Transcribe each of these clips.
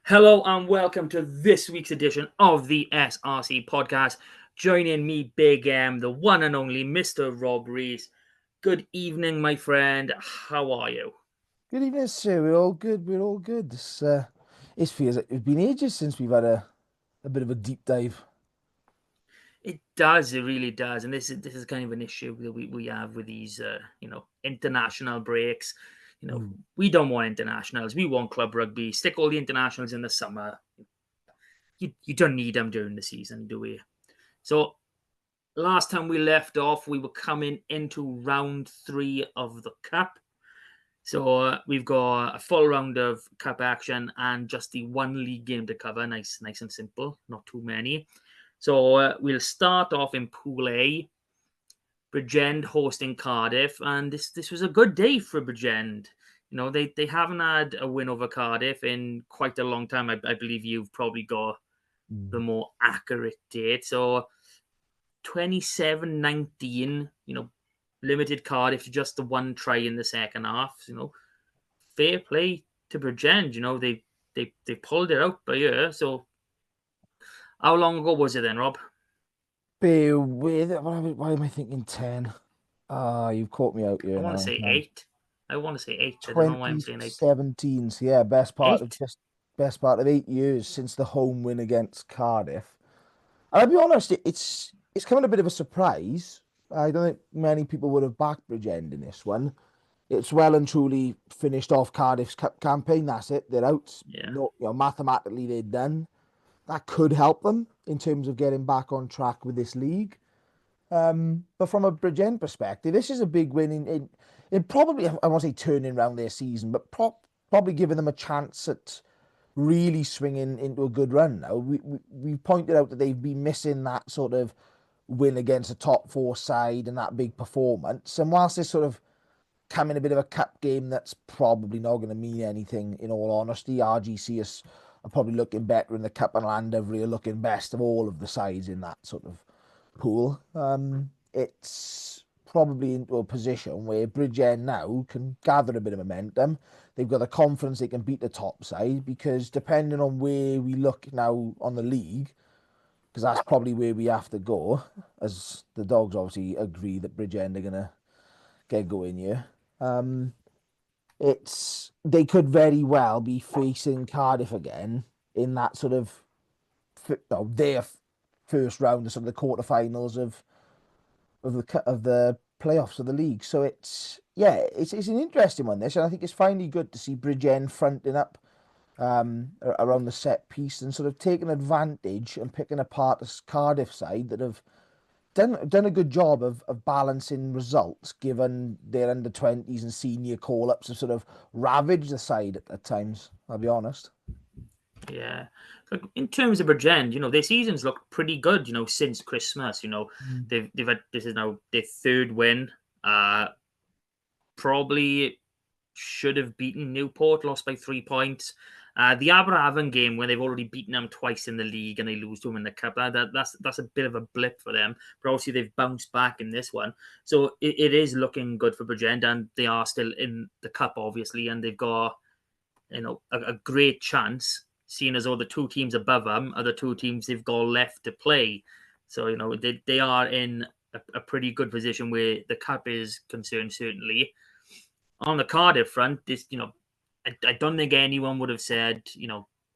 Hello and welcome to this week's edition of the SRC podcast. Joining me, Big M, the one and only Mr. Rob Rees. Good evening, my friend. How are you? Good evening, sir. We're all good. We're all good. This feels like it's been ages since we've had a bit of a deep dive. It does, it really does, and this is kind of an issue that we have with these international breaks. Mm. We don't want internationals. We want club rugby. Stick all the internationals in the summer. You don't need them during the season, do we? So last time we left off, we were coming into round 3 of the cup. So we've got a full round of cup action and just the one league game to cover. Nice and simple, not too many. So we'll start off in Pool A. Bridgend hosting Cardiff, and this was a good day for Bridgend. They haven't had a win over Cardiff in quite a long time. I believe you've probably got the Mm. more accurate date. So 27-19, limited Cardiff to just the one try in the second half. Fair play to Bridgend. They pulled it out by year. So how long ago was it then, Rob? Bear with it. Why am I thinking 10? You've caught me out I here want to now. say No. eight. I want to say eight. I don't know why I'm saying eight. 2017. So yeah, Eight? best part of 8 years since the home win against Cardiff. And I'll be honest, it's coming a bit of a surprise. I don't think many people would have backed Bridgend in this one. It's well and truly finished off Cardiff's cup campaign. That's it. They're out. Yeah. No, mathematically they're done. That could help them in terms of getting back on track with this league. But from a Bridgend perspective, this is a big win in probably, I won't say turning around their season, but probably giving them a chance at really swinging into a good run now. We pointed out that they've been missing that sort of win against a top four side and that big performance. And whilst this sort of come in a bit of a cup game that's probably not going to mean anything, in all honesty, are probably looking better in the cup, and Landover are looking best of all of the sides in that sort of pool. It's probably into a position where Bridgend now can gather a bit of momentum. They've got the confidence they can beat the top side, because depending on where we look now on the league, because that's probably where we have to go, as the dogs obviously agree that Bridgend are going to get going here. Um, they could very well be facing Cardiff again in that sort of their first round of some of the quarterfinals of the playoffs of the league. So it's an interesting one, this, and I think it's finally good to see Bridgend fronting up around the set piece and sort of taking advantage and picking apart this Cardiff side that have done a good job of balancing results, given their under 20s and senior call ups have sort of ravaged the side at times. I'll be honest. Yeah. Like in terms of Bridgend, their season's looked pretty good, since Christmas. Mm. They've had this is now their third win. Probably should have beaten Newport, lost by 3 points. The Aberafon game, when they've already beaten them twice in the league and they lose to them in the cup, that's a bit of a blip for them. But obviously they've bounced back in this one, so it is looking good for Bridgend, and they are still in the cup, obviously, and they've got a great chance, seeing as though the two teams above them are the two teams they've got left to play. So they are in a pretty good position where the cup is concerned, certainly. On the Cardiff front, I don't think anyone would have said,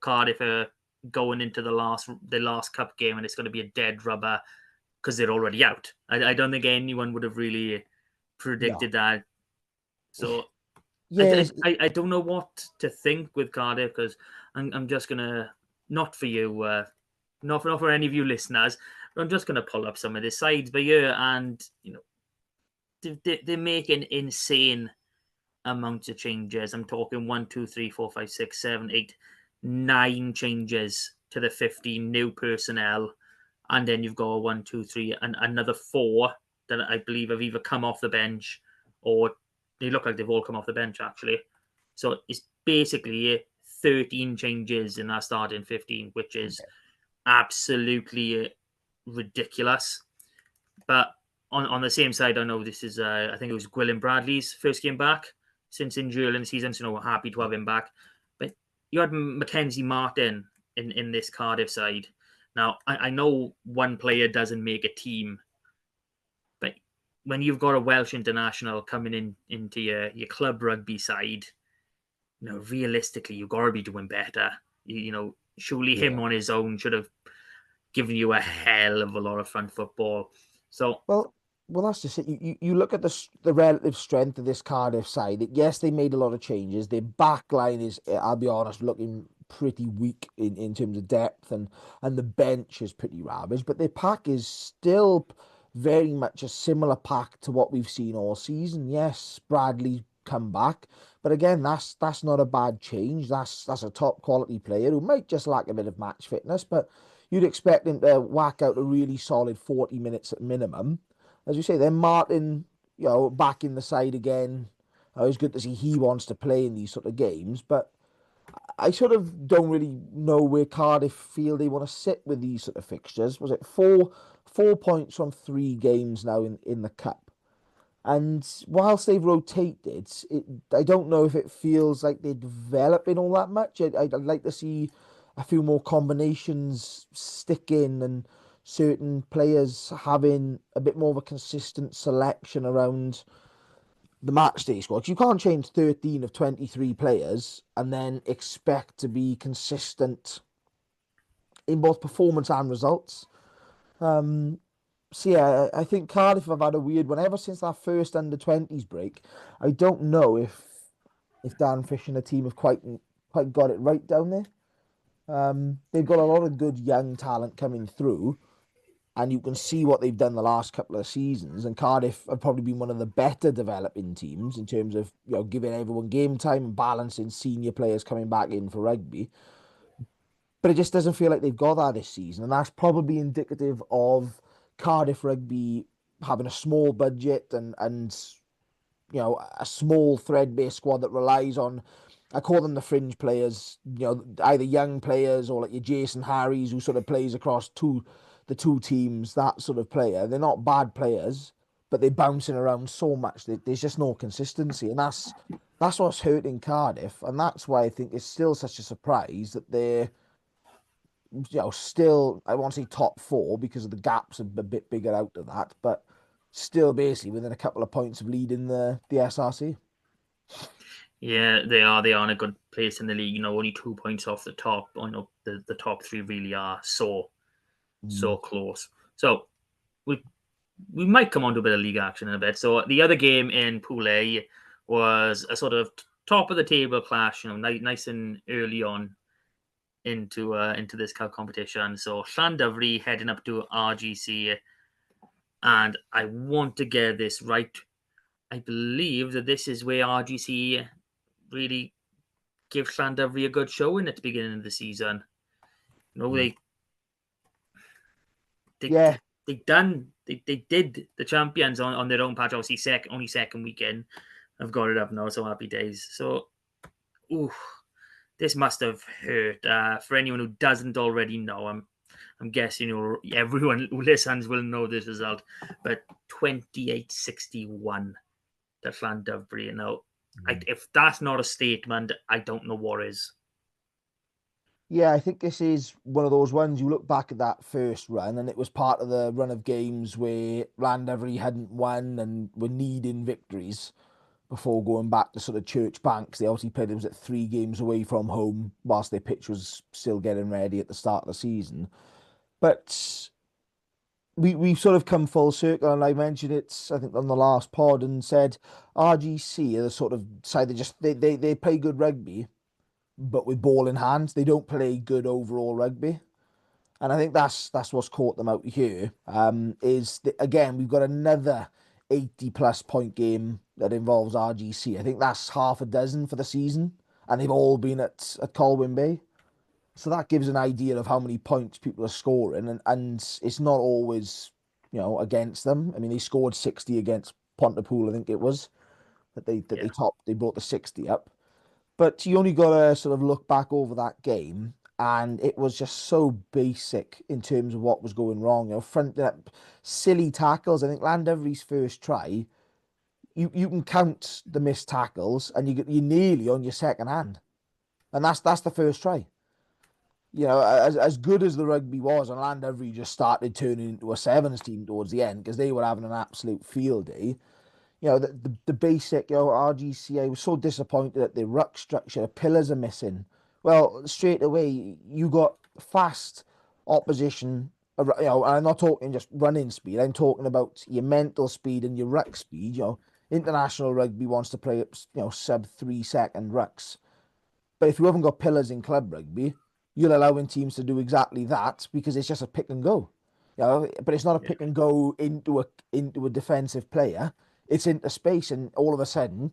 Cardiff are going into the last cup game and it's going to be a dead rubber because they're already out. I don't think anyone would have really No. predicted that. So Yes. I don't know what to think with Cardiff, because I'm just gonna, not for you, not for any of you listeners, but I'm just gonna pull up some of the sides by year, and they're making insane amounts of changes. I'm talking 1, 2, 3, 4, 5, 6, 7, 8, 9 changes to the 15 new personnel, and then you've got 1, 2, 3, and another 4 that I believe have either come off the bench, or they look like they've all come off the bench, actually. So it's basically 13 changes in that starting 15, which is absolutely ridiculous. But on the same side, I know this is, I think it was Gwilym Bradley's first game back since injury in the season, so we're happy to have him back. But you had Mackenzie Martin in this Cardiff side. Now, I know one player doesn't make a team, but when you've got a Welsh international coming into your club rugby side, realistically, you've got to be doing better. Surely him Yeah. on his own should have given you a hell of a lot of front football. So, Well, that's just it. You look at the relative strength of this Cardiff side. Yes, they made a lot of changes. Their back line is, I'll be honest, looking pretty weak in terms of depth, and the bench is pretty ravaged. But their pack is still very much a similar pack to what we've seen all season. Yes, Bradley come back, but again, that's not a bad change. That's a top quality player who might just lack a bit of match fitness, but you'd expect him to whack out a really solid 40 minutes at minimum. As you say, then Martin, back in the side again. It's good to see he wants to play in these sort of games, but I sort of don't really know where Cardiff feel they want to sit with these sort of fixtures. Was it four points from 3 games now in the cup? And whilst they've rotated, I don't know if it feels like they're developing all that much. I'd like to see a few more combinations stick in and certain players having a bit more of a consistent selection around the match day squad. 'Cause you can't change 13 of 23 players and then expect to be consistent in both performance and results. Um, so yeah, I think Cardiff have had a weird one ever since that first under 20s break. I don't know if Dan Fish and the team have quite got it right down there. They've got a lot of good young talent coming through, and you can see what they've done the last couple of seasons. And Cardiff have probably been one of the better developing teams in terms of giving everyone game time and balancing senior players coming back in for rugby. But it just doesn't feel like they've got that this season, and that's probably indicative of Cardiff Rugby having a small budget and a small threadbare squad that relies on, I call them the fringe players, either young players or like your Jason Harries who sort of plays across the two teams, that sort of player. They're not bad players, but they're bouncing around so much that there's just no consistency, and that's what's hurting Cardiff, and that's why I think it's still such a surprise that they're still, I won't say top 4 because of the gaps are a bit bigger out of that, but still basically within a couple of points of leading the SRC. yeah, they are. They are in a good place in the league. Only 2 points off the top. I know the top 3 really are so close. So we might come on to a bit of league action in a bit. So the other game in Pool A was a sort of top of the table clash. Nice and early on into this cup competition. So Llandovery heading up to RGC, and I want to get this right. I believe that this is where RGC really give Llandovery a good showing at the beginning of the season. Mm. They they Yeah, they, they did the champions on their own patch. Obviously, only second weekend. I've got it up now, so happy days. So, ooh, this must have hurt. For anyone who doesn't already know, I'm guessing everyone who listens will know this result, but 28-61 to Llandovery. If that's not a statement, I don't know what is. yeah, I think this is one of those ones you look back at that first run, and it was part of the run of games where Llandovery hadn't won and were needing victories before going back to sort of church banks. They obviously played, it was at 3 games away from home whilst their pitch was still getting ready at the start of the season. But we've sort of come full circle, and I mentioned it, I think, on the last pod, and said RGC are the sort of side that just they play good rugby, but with ball in hand. They don't play good overall rugby. And I think that's what's caught them out here. Again, we've got another 80 plus point game that involves RGC. I think that's half a dozen for the season, and they've all been at Colwyn Bay. So that gives an idea of how many points people are scoring, and it's not always against them. I mean, they scored 60 against Pontypool, I think it was they brought the 60 up. But you only got to sort of look back over that game, and it was just so basic in terms of what was going wrong. Front silly tackles. I think Llandovery's first try, you can count the missed tackles, and you're nearly on your second hand. and that's the first try. As good as the rugby was, and Llandovery just started turning into a sevens team towards the end because they were having an absolute field day. The basic, RGCA was so disappointed that the ruck structure, the pillars are missing. Well, straight away, you got fast opposition. I'm not talking just running speed. I'm talking about your mental speed and your ruck speed. International rugby wants to play at, sub 3 second rucks. But if you haven't got pillars in club rugby, you're allowing teams to do exactly that because it's just a pick and go. But it's not a Yeah, pick and go into a defensive player. It's into space, and all of a sudden,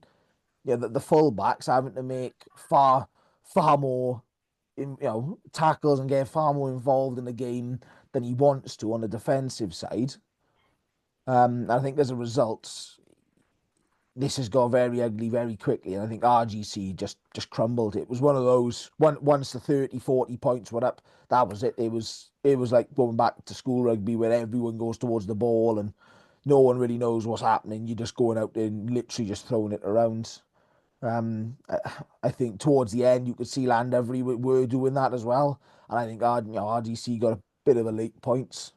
the fullbacks having to make far more, tackles and get far more involved in the game than he wants to on the defensive side. I think as a result, this has got very ugly very quickly, and I think RGC just crumbled. It was one of those, once the 30, 40 points were up, that was it. It was like going back to school rugby where everyone goes towards the ball and no one really knows what's happening. You're just going out there and literally just throwing it around. I think towards the end you could see Llandovery were doing that as well, and I think RGC got a bit of a late points,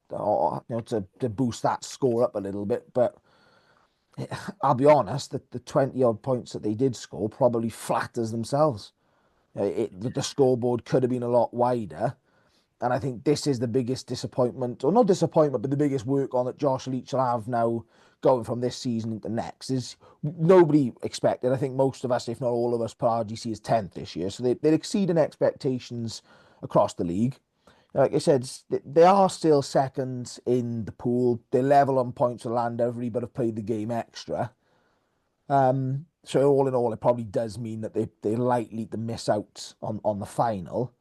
to boost that score up a little bit, but I'll be honest, the 20 odd points that they did score probably flatters themselves. The scoreboard could have been a lot wider. And I think this is the biggest disappointment, or not disappointment, but the biggest work on that Josh Leach will have now going from this season into next. Is nobody expected. I think most of us, if not all of us, put RGC as 10th this year. So they're exceeding expectations across the league. Like I said, they are still second in the pool. They're level on points with Llandovery, but have played the game extra. So all in all, it probably does mean that they're likely to miss out on the final.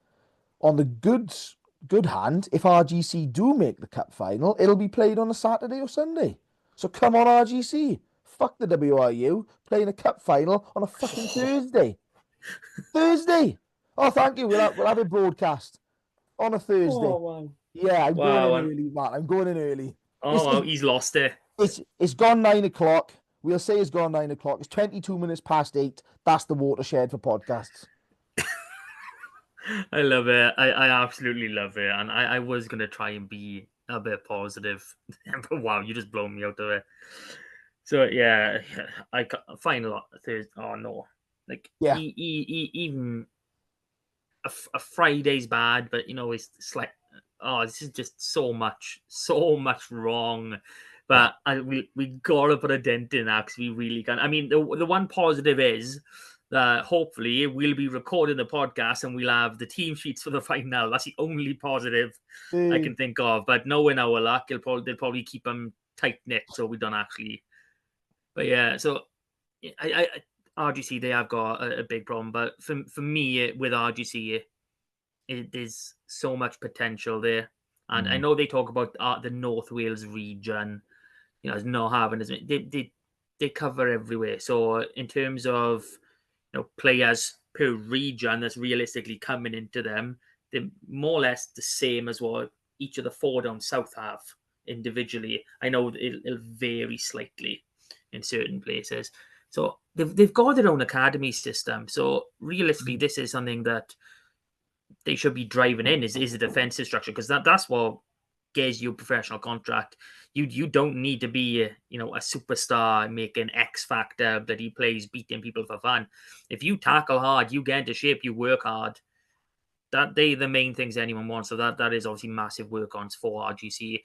On the good hand, if RGC do make the cup final, it'll be played on a Saturday or Sunday. So come on, RGC. Fuck the WRU playing a cup final on a fucking Thursday. Thursday. Oh, thank you. We'll have a broadcast on a Thursday. oh wow, Yeah, I'm going in wow, and early, man. I'm going in early. oh It's wow, it's he's lost it. it's gone 9 o'clock. We'll say it's gone 9 o'clock. It's 22 minutes past 8. That's the watershed for podcasts. I love it. I absolutely love it. And I was going to try and be a bit positive. But wow, you just blown me out of it. So, yeah, I final Thursday. Oh, no. Like, Yeah. even a Friday's bad, but, it's like, oh, this is just so much wrong. Yeah. But we got to put a dent in that because we really can. I mean, the one positive is hopefully we'll be recording the podcast and we'll have the team sheets for the final. That's the only positive I Uh, can think of. But knowing our luck, they'll probably keep them tight knit so we don't actually. But yeah, so RGC they have got a big problem. But for me with RGC, there's so much potential there. And I mm, know they talk about the North Wales region, as not having as many. They cover everywhere. So in terms of players per region that's realistically coming into them, they're more or less the same as what each of the four down south have individually. I know it'll vary slightly in certain places. So they've got their own academy system. So realistically, mm, this is something that they should be driving in is a defensive structure because that's what gives you a professional contract. You don't need to be a superstar making X factor that he plays beating people for fun. If you tackle hard, you get into shape, you work hard. That they the main things anyone wants. So that is obviously massive work on for RGC.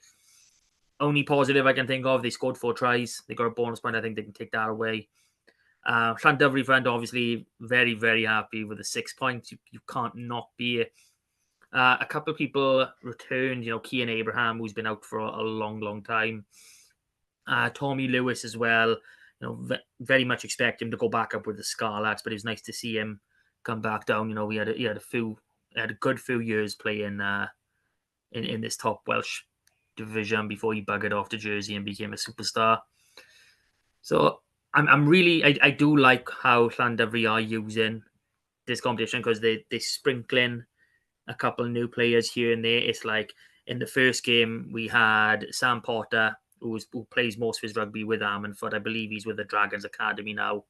Only positive I can think of, they scored 4 tries. They got a bonus point. I think they can take that away. Llandovery friend obviously very, very happy with the 6 points. You can't not be. A couple of people returned, Kean Abraham, who's been out for a long, long time. Tommy Lewis as well. Very much expect him to go back up with the Scarlets, but it was nice to see him come back down. He had a good few years playing in this top Welsh division before he buggered off to Jersey and became a superstar. So I'm really I do like how Llandovery are using this competition because they sprinkling a couple of new players here and there. It's like in the first game we had Sam Potter, who plays most of his rugby with Armandford. I believe he's with the Dragons Academy now.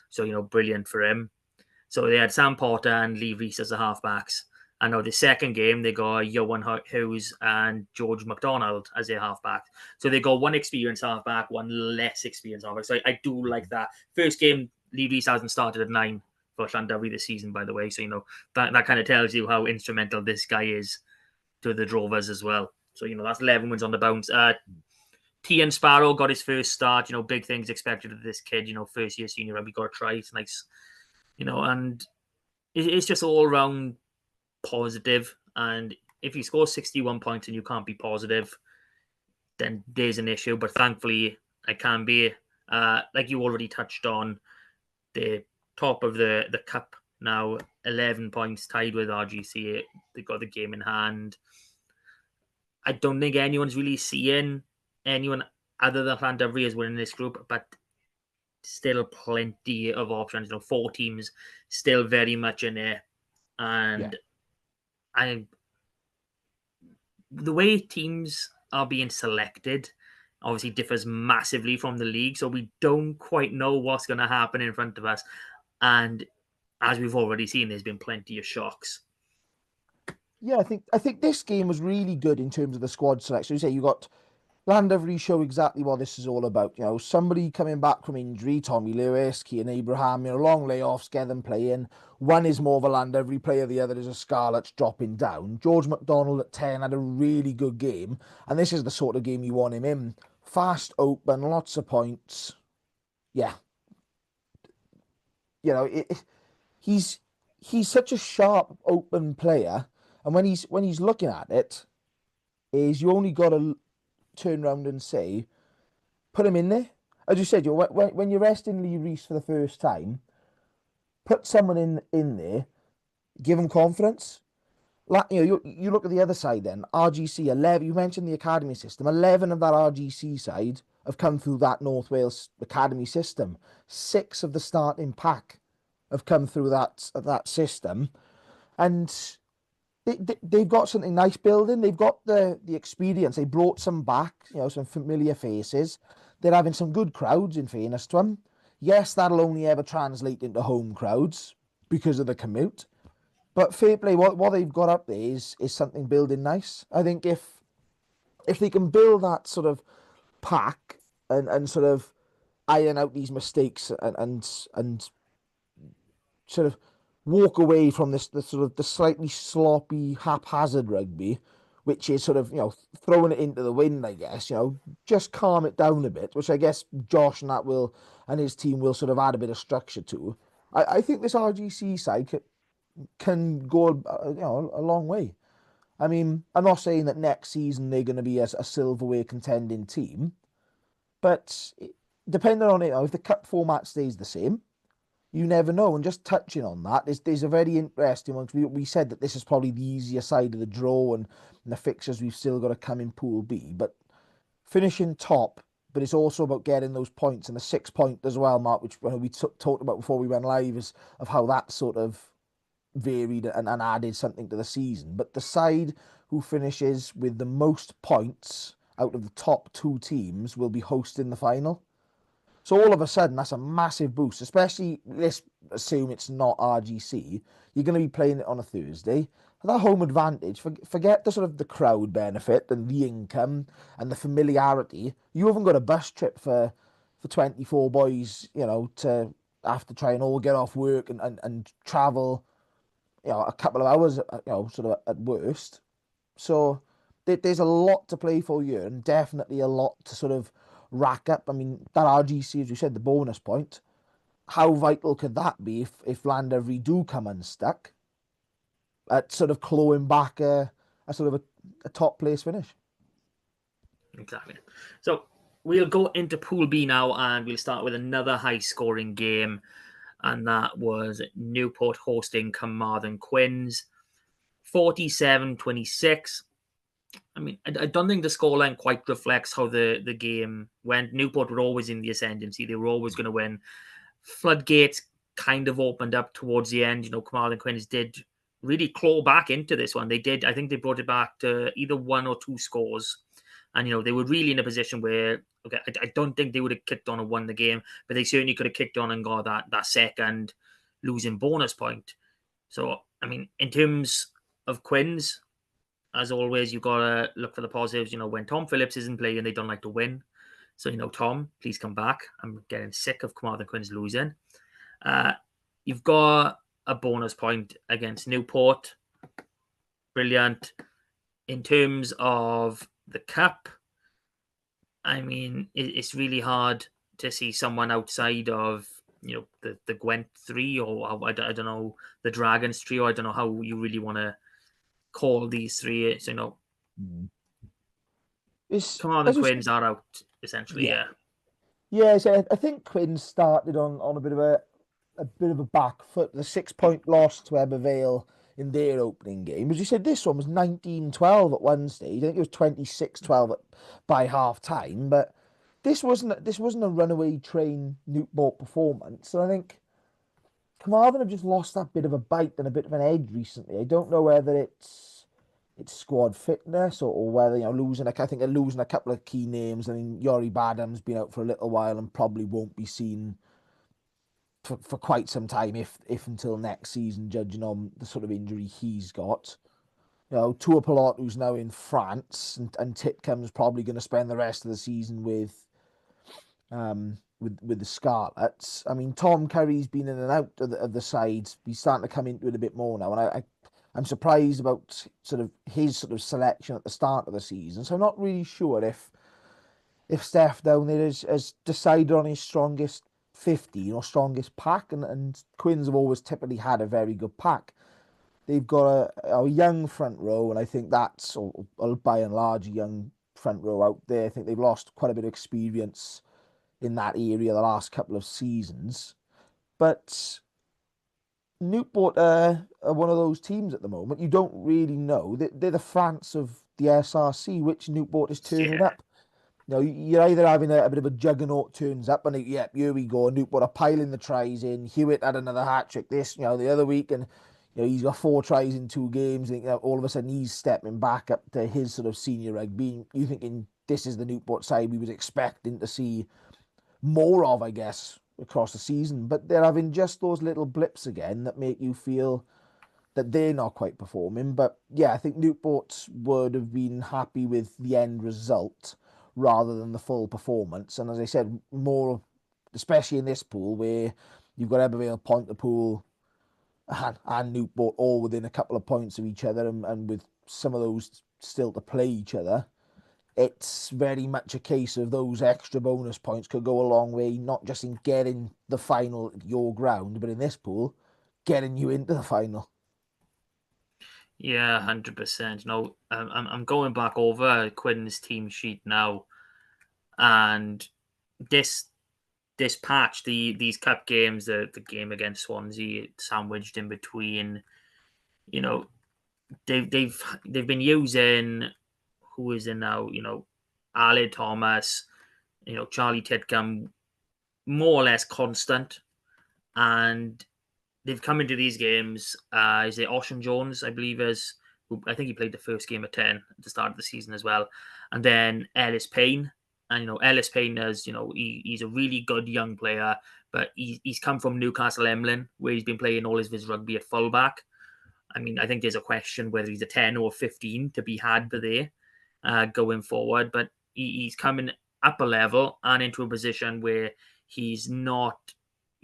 So, brilliant for him. So they had Sam Potter and Lee Reese as the halfbacks. And now the second game, they got Johan Hughes and George McDonald as their halfback. So they got one experienced halfback, one less experienced halfback. So I do like that. First game, Lee Reese hasn't started at 9 for Llandovery this season, by the way. So, that kind of tells you how instrumental this guy is to the Drovers as well. So, that's 11 wins on the bounce. Tian Sparrow got his first start. Big things expected of this kid. First year senior rugby, got a try. It's nice. And it's just all around positive. And if you score 61 points and you can't be positive, then there's an issue. But thankfully, I can be. Like you already touched on, the top of the cup now, 11 points, tied with RGC. They've got the game in hand. I don't think anyone's really seeing anyone other than Llandovery as winning this group, but still plenty of options. 4 teams still very much in there. And the way teams are being selected obviously differs massively from the league, so we don't quite know what's going to happen in front of us. And as we've already seen, there's been plenty of shocks. Yeah, I think this game was really good in terms of the squad selection. You say you got Llandovery show exactly what this is all about. Somebody coming back from injury, Tommy Lewis, Cian Abraham, long layoffs, get them playing. One is more of a Llandovery player, the other is a Scarlets dropping down. George McDonald at 10 had a really good game, and this is the sort of game you want him in. Fast, open, lots of points. Yeah. He's such a sharp, open player, and when he's looking at it, is you only got to turn around and say, put him in there. As you said, when you're resting Lee Reese for the first time, put someone in there, give him confidence. You look at the other side then, RGC 11, you mentioned the academy system, 11 of that RGC side have come through that North Wales academy system. 6 of the starting pack have come through that system, and they've got something nice building. They've got the experience. They brought some back, some familiar faces. They're having some good crowds, in fairness to them. Yes, that'll only ever translate into home crowds because of the commute. But fair play, what they've got up there is something building nice. I think if they can build that sort of pack and sort of iron out these mistakes and sort of walk away from the sort of the slightly sloppy, haphazard rugby, which is sort of, throwing it into the wind, I guess, just calm it down a bit, which I guess Josh and his team will sort of add a bit of structure to. I think this RGC side can go, a long way. I mean, I'm not saying that next season they're going to be a silverware contending team, but depending on it, if the cup format stays the same, you never know. And just touching on that, there's a very interesting one. We said that this is probably the easier side of the draw, and the fixtures we've still got to come in Pool B. But finishing top, but it's also about getting those points, and the 6 point as well, Mark, which we talked about before we went live, is of how that sort of varied and added something to the season. But the side who finishes with the most points out of the top 2 teams will be hosting the final. So all of a sudden, that's a massive boost, especially, let's assume it's not RGC. You're going to be playing it on a Thursday. That home advantage, forget the sort of the crowd benefit and the income and the familiarity. You haven't got a bus trip for 24 boys, to have to try and all get off work and travel, a couple of hours, sort of at worst. So there's a lot to play for you, and definitely a lot to sort of rack up. I mean, that RGC, as you said, the bonus point, how vital could that be if Llandovery do come unstuck at sort of clawing back a sort of a top place finish? Exactly. So we'll go into Pool B now, and we'll start with another high-scoring game, and that was Newport hosting Carmarthen Quins, 47-26. I mean, I don't think the scoreline quite reflects how the game went. Newport were always in the ascendancy. They were always going to win. Floodgates kind of opened up towards the end. Carmarthen Quins did really claw back into this one. They did. I think they brought it back to either 1 or 2 scores. And, they were really in a position where, I don't think they would have kicked on and won the game, but they certainly could have kicked on and got that second. losing bonus point. So, I mean, in terms of Quins, as always, you've got to look for the positives. When Tom Phillips isn't playing, they don't like to win. So, Tom, please come back. I'm getting sick of Carmarthen Quins losing. You've got a bonus point against Newport. Brilliant. In terms of the Cup, I mean, it's really hard to see someone outside of the Gwent three, or I don't know, the Dragons trio. I don't know how you really want to call these three. So Carmarthen Quins are out essentially. Yeah. So I think Quinn started on a bit of a back foot. The 6 point loss to Ebervale in their opening game. As you said, this one was 19-12 at one stage. I think it was 26-12 by half time. But this wasn't a runaway train Newport performance. And I think Carmarthen have just lost that bit of a bite and a bit of an edge recently. I don't know whether it's squad fitness or whether losing. I think they're losing a couple of key names. I mean, Yori Badham's been out for a little while and probably won't be seen for quite some time, if until next season, judging on the sort of injury he's got. Tua Pilot, who's now in France, and Titcombe's probably going to spend the rest of the season with the Scarlets. I mean, Tom Curry's been in and out of the sides. He's starting to come into it a bit more now, and I'm surprised about his selection at the start of the season. So I'm not really sure if Steph down there has decided on his strongest 15 or strongest pack, and Quins have always typically had a very good pack. They've got a young front row, and I think that's by and large a young front row out there. I think they've lost quite a bit of experience in that area the last couple of seasons. But Newport are one of those teams at the moment. You don't really know. They're the France of the SRC, which Newport is turning up. You're either having a bit of a juggernaut turns up, and here we go. Newport are piling the tries in. Hewitt had another hat trick the other week, and he's got 4 tries in 2 games. And all of a sudden he's stepping back up to his sort of senior rugby. You thinking this is the Newport side we was expecting to see more of, I guess, across the season. But they're having just those little blips again that make you feel that they're not quite performing. But yeah, I think Newport would have been happy with the end result rather than the full performance. And as I said, more, especially in this pool where you've got Ebervale, Pontypool and Newport all within a couple of points of each other, and with some of those still to play each other, it's very much a case of those extra bonus points could go a long way, not just in getting the final at your ground, but in this pool, getting you into the final. Yeah, 100%. No, I'm going back over Quinn's team sheet now, and this patch, these cup games, the game against Swansea, sandwiched in between, they've been using, who is in now, Ali Thomas, Charlie Titcombe, more or less constant, and they've come into these games. Is it Ocean Jones, I believe, I think he played the first game at 10 at the start of the season as well, and then Ellis Payne. And Ellis Payne is, he's a really good young player, but he's come from Newcastle Emlyn, where he's been playing all his rugby at fullback. I mean, I think there's a question whether he's a 10 or 15 to be had for there going forward, but he's coming up a level and into a position where he's not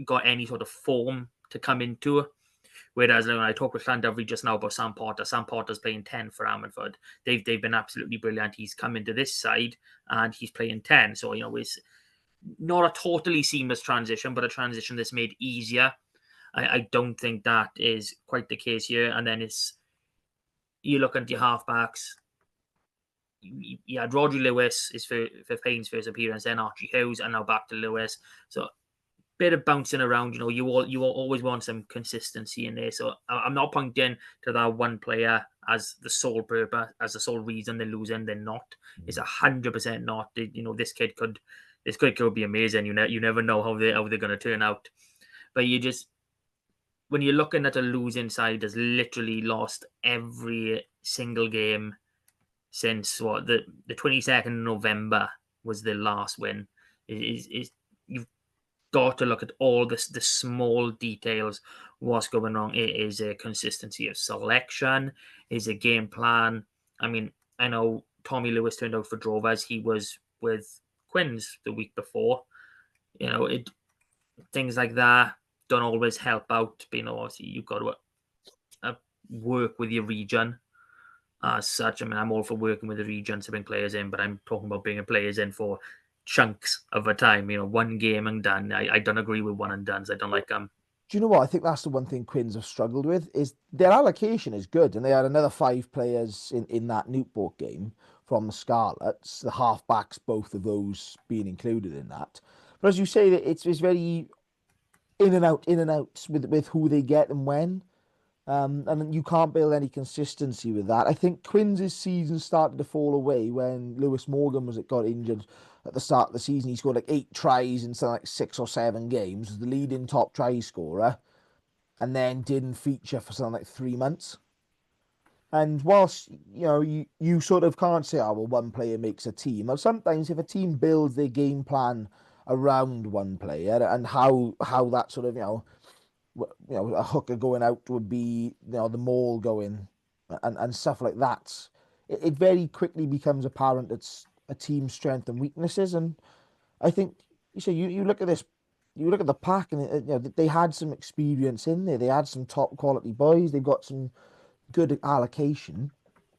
got any sort of form to come into. Whereas when I talked with Llandovery just now about Sam Potter's playing 10 for Ammanford. They've been absolutely brilliant. He's come into this side and he's playing 10. So, it's not a totally seamless transition, but a transition that's made easier. I don't think that is quite the case here. And then you look at your halfbacks. You had Rodri Lewis is for Payne's first appearance, then Archie Hughes, and now back to Lewis. So bit of bouncing around, you always want some consistency in there. So I'm not pointing to that one player as the sole purpose, as the sole reason they're losing. They're not. It's 100% not. This kid could be amazing. You never know how they're going to turn out. But when you're looking at a losing side that's literally lost every single game since the 22nd of November was the last win. You've got to look at all the small details. What's going wrong? It is a consistency of selection, is a game plan. I mean, I know Tommy Lewis turned out for Drovers. He was with Quins the week before. Things like that don't always help out. But, obviously you've got to work with your region as such. I mean, I'm all for working with the region to bring players in, but I'm talking about bringing players in for chunks of a time. One game and done. I don't agree with one and done's. I don't like them. Do you know what? I think that's the one thing Quins have struggled with is their allocation is good, and they had another 5 players in that Newport game from the Scarlets, the halfbacks, both of those being included in that. But as you say, it's very in and out with who they get and when. And you can't build any consistency with that. I think Quins' season started to fall away when Lewis Morgan got injured at the start of the season. He scored like 8 tries in something like 6 or 7 games, was the leading top try scorer, and then didn't feature for something like 3 months. And whilst you sort of can't say, oh well, one player makes a team. Well, sometimes if a team builds their game plan around one player and how that sort of a hooker going out would be the maul going and stuff like that, it very quickly becomes apparent it's a team's strength and weaknesses. And I think you look at this, you look at the pack, and they had some experience in there. They had some top quality boys. They've got some good allocation.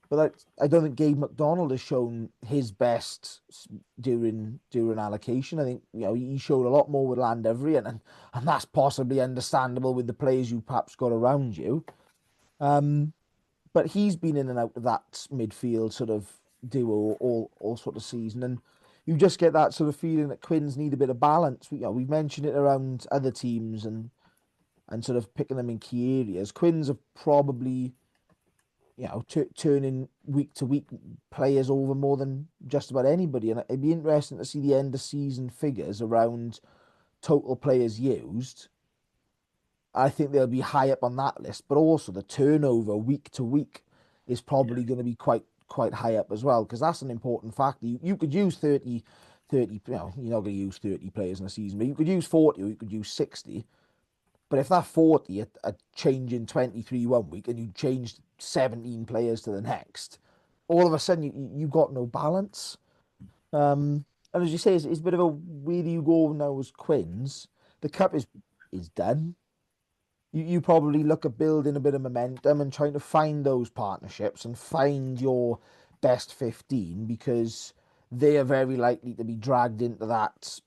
But I don't think Gabe McDonald has shown his best during allocation. I think he showed a lot more with Landivry, and that's possibly understandable with the players you perhaps got around you. But he's been in and out of that midfield sort of duo all sort of season, and you just get that sort of feeling that Quins need a bit of balance. We've mentioned it around other teams and sort of picking them in key areas. Quins have probably turning week to week players over more than just about anybody. And it'd be interesting to see the end of season figures around total players used. I think they'll be high up on that list, but also the turnover week to week is probably going to be quite high up as well, because that's an important factor. You could use 30, you're not going to use 30 players in a season, but you could use 40 or you could use 60. But if that 40 are changing 23 one week and you changed 17 players to the next, all of a sudden you got no balance. And as you say, it's a bit of a where do you go now as Quins? The cup is done. You probably look at building a bit of momentum and trying to find those partnerships and find your best 15, because they are very likely to be dragged into that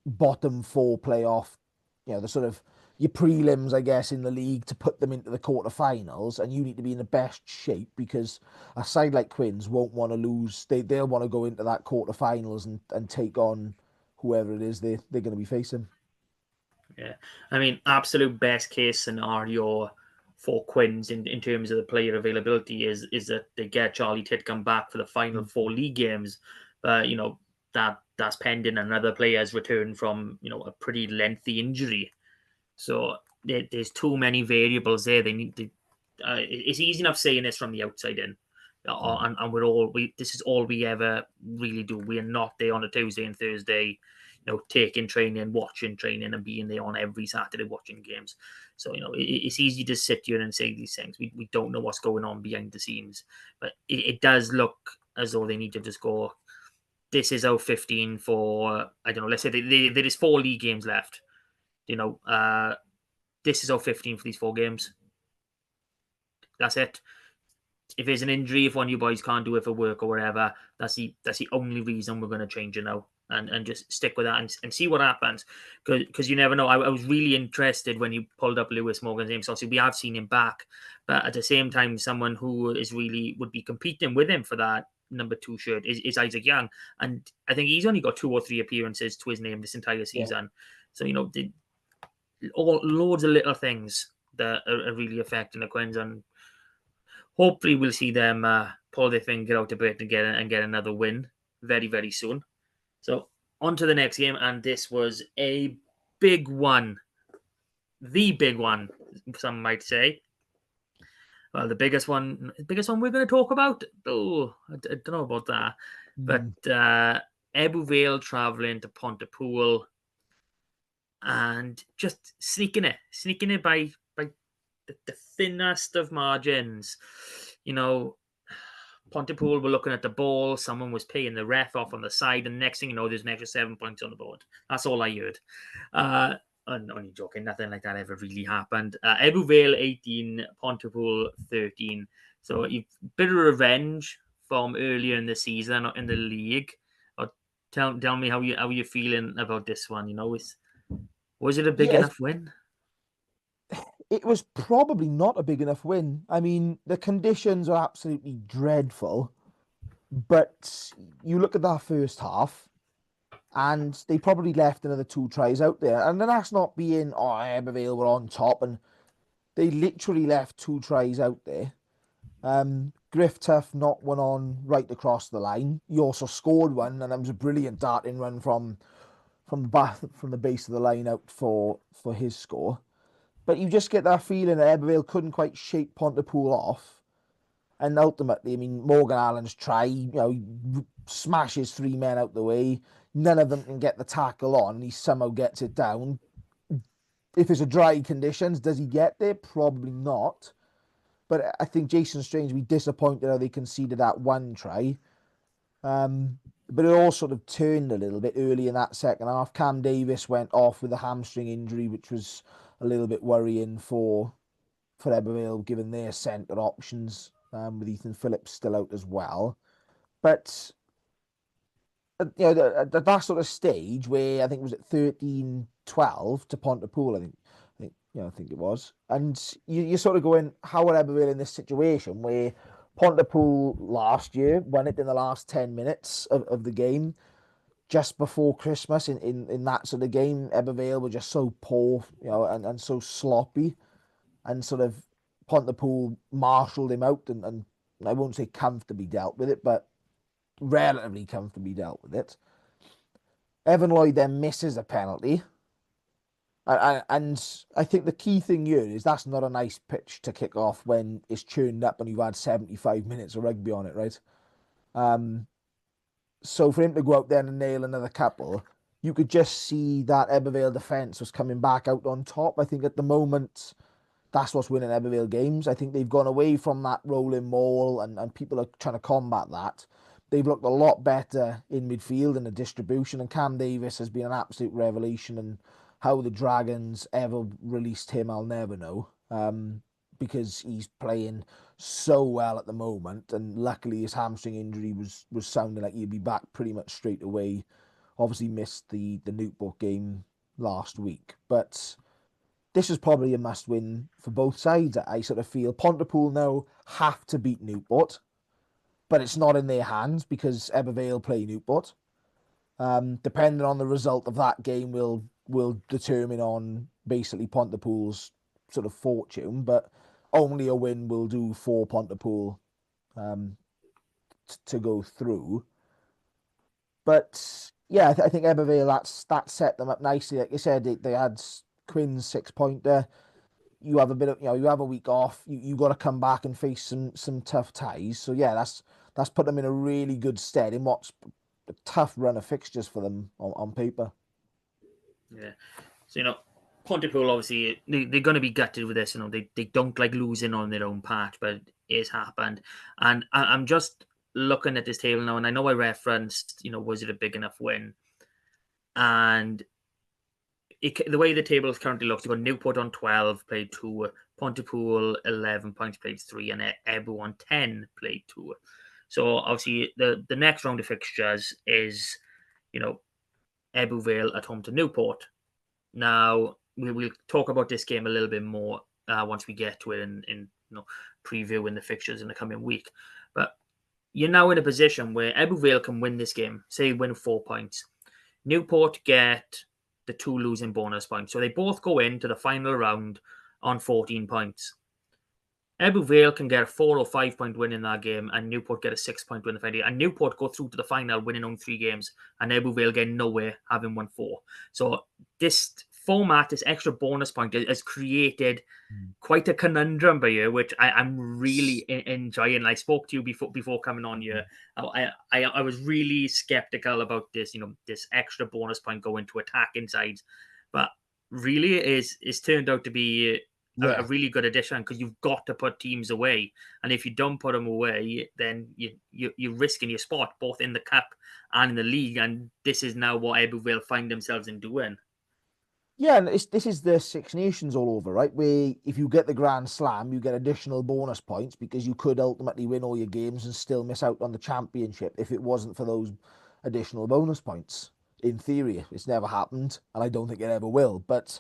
bottom 4 playoff, the sort of your prelims, I guess, in the league to put them into the quarterfinals, and you need to be in the best shape because a side like Quins won't want to lose. They'll want to go into that quarterfinals and take on whoever it is they're going to be facing. Yeah, I mean, absolute best case scenario for Quins in terms of the player availability is that they get Charlie Titcombe back for the final 4 league games, but that's pending another player's return from a pretty lengthy injury. So there's too many variables there. They need to. It's easy enough saying this from the outside in, and this is all we ever really do. We are not there on a Tuesday and Thursday, taking training, watching training, and being there on every Saturday watching games. So it's easy to sit here and say these things. We don't know what's going on behind the scenes, but it does look as though they need to just go. This is our 15 for, I don't know. Let's say there is 4 league games left. This is our 15 for these 4 games. That's it. If there's an injury, if one of you boys can't do it for work or whatever, that's the only reason we're going to change it now, and just stick with that and see what happens, because you never know. I was really interested when you pulled up Lewis Morgan's name. So obviously we have seen him back, but at the same time, someone who is really would be competing with him for that number 2 shirt is Isaac Young, and I think he's only got 2 or 3 appearances to his name this entire season. Yeah. So loads of little things that are really affecting the Quins, and hopefully we'll see them pull their finger out a bit and get another win very, very soon. So on to the next game, and this was a big one. The big one, some might say. Well, the biggest one we're going to talk about? Oh, I don't know about that. But Ebbw Vale travelling to Pontypool. and just sneaking it by the thinnest of margins. Pontypool were looking at the ball, someone was paying the ref off on the side, and next thing you know, there's an extra 7 points on the board. That's all I heard. I'm only joking, nothing like that ever really happened. Ebbw Vale 18, Pontypool 13. So a bit of revenge from earlier in the season in the league. Tell me how you're feeling about this one. Was it a big enough win? It was probably not a big enough win. I mean, the conditions are absolutely dreadful, but you look at that first half, and they probably left another 2 tries out there. And then that's not being, Abervale were on top, and they literally left 2 tries out there. Griff Tuff knocked one on right across the line. He also scored one, and it was a brilliant darting run from the base of the line out for his score. But you just get that feeling that Ebervale couldn't quite shake Pontypool off. And ultimately, I mean, Morgan Allen's try, he smashes 3 men out the way. None of them can get the tackle on. He somehow gets it down. If it's a dry conditions, does he get there? Probably not. But I think Jason Strange will be disappointed how they conceded that 1 try. But it all sort of turned a little bit early in that second half. Cam Davis went off with a hamstring injury, which was a little bit worrying for Ebervale, given their centre options, with Ethan Phillips still out as well. But that sort of stage where I think was it 13-12 to Pontypool, I think it was, and you're sort of going, how are Ebervale in this situation where Pontypool last year won it in the last 10 minutes of the game, just before Christmas in that sort of game. Ebervale were just so poor, and so sloppy, and sort of Pontypool marshalled him out, and I won't say comfortably dealt with it, but relatively comfortably dealt with it. Evan Lloyd then misses a penalty. And I think the key thing here is that's not a nice pitch to kick off when it's churned up and you've had 75 minutes of rugby on it, right? So for him to go out there and nail another couple, you could just see that Ebervale defence was coming back out on top. I think at the moment, that's what's winning Ebervale games. I think they've gone away from that rolling maul, and people are trying to combat that. They've looked a lot better in midfield and the distribution, and Cam Davis has been an absolute revelation, and how the Dragons ever released him, I'll never know, because he's playing so well at the moment, and luckily his hamstring injury was sounding like he'd be back pretty much straight away. Obviously missed the Newport game last week, but this is probably a must-win for both sides. I sort of feel Pontypool now have to beat Newport, but it's not in their hands because Ebervale play Newport. Depending on the result of that game will determine on basically Pontypool's sort of fortune, but only a win will do for Pontypool to go through. But yeah, I think Ebervale that set them up nicely. Like you said, they had Quinn's 6-pointer. You have a bit of you have a week off. You got to come back and face some tough ties. So yeah, that's put them in a really good stead in what's a tough run of fixtures for them on paper. Yeah. So Pontypool, obviously, they're going to be gutted with this. They don't like losing on their own patch, but it's happened. And I'm just looking at this table now, and I know I referenced, was it a big enough win? And the way the table currently looks, you've got Newport on 12, played 2, Pontypool 11 points, played 3, and Ebbw on 10, played 2. So obviously the next round of fixtures is, Ebbw Vale at home to Newport. Now we'll talk about this game a little bit more once we get to it in previewing the fixtures in the coming week. But you're now in a position where Ebbw Vale can win this game, say win 4 points. Newport get the 2 losing bonus points. So they both go into the final round on 14 points. Ebbw Vale can get a 4 or 5 point win in that game, and Newport get a 6-point win. And Newport go through to the final winning only 3 games, and Ebbw Vale get nowhere having won 4. So this format, this extra bonus point, has created quite a conundrum by you, which I'm really enjoying. I spoke to you before coming on here. I was really skeptical about this, this extra bonus point going to attacking sides, but really is turned out to be a Yeah. really good addition, because you've got to put teams away, and if you don't put them away, then you're risking your spot both in the cup and in the league, and this is now what Ebbw find themselves in doing. Yeah, and this is the Six Nations all over, right? Where if you get the Grand Slam, you get additional bonus points because you could ultimately win all your games and still miss out on the championship if it wasn't for those additional bonus points. In theory, it's never happened, and I don't think it ever will. But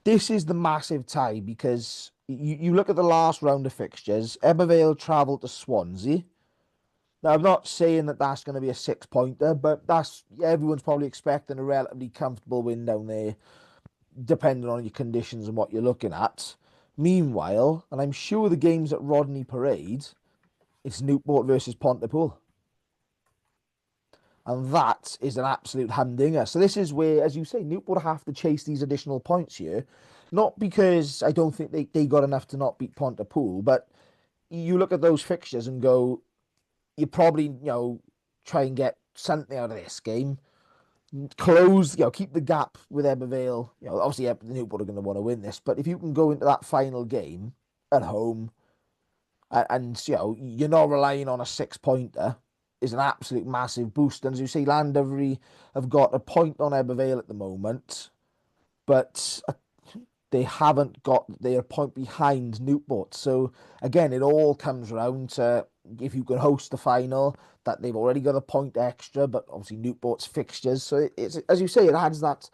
this is the massive tie because you look at the last round of fixtures. Ebbw travelled to Swansea. Now, I'm not saying that that's going to be a 6-pointer, but that's everyone's probably expecting a relatively comfortable win down there, depending on your conditions and what you're looking at. Meanwhile, and I'm sure the game's at Rodney Parade, it's Newport versus Pontypool. And that is an absolute humdinger. So this is where, as you say, Newport have to chase these additional points here. Not because I don't think they got enough to not beat Pontypool, but you look at those fixtures and go, you probably, try and get something out of this game. Close, keep the gap with Ebbw. Obviously Newport are going to want to win this, but if you can go into that final game at home and you're not relying on a 6-pointer, is an absolute massive boost. And as you say, Llandovery have got a point on Ebbw at the moment, but they haven't got their point behind Newport. So again, it all comes around to if you can host the final, that they've already got a point extra, but obviously Newport's fixtures. So it's, as you say, it adds that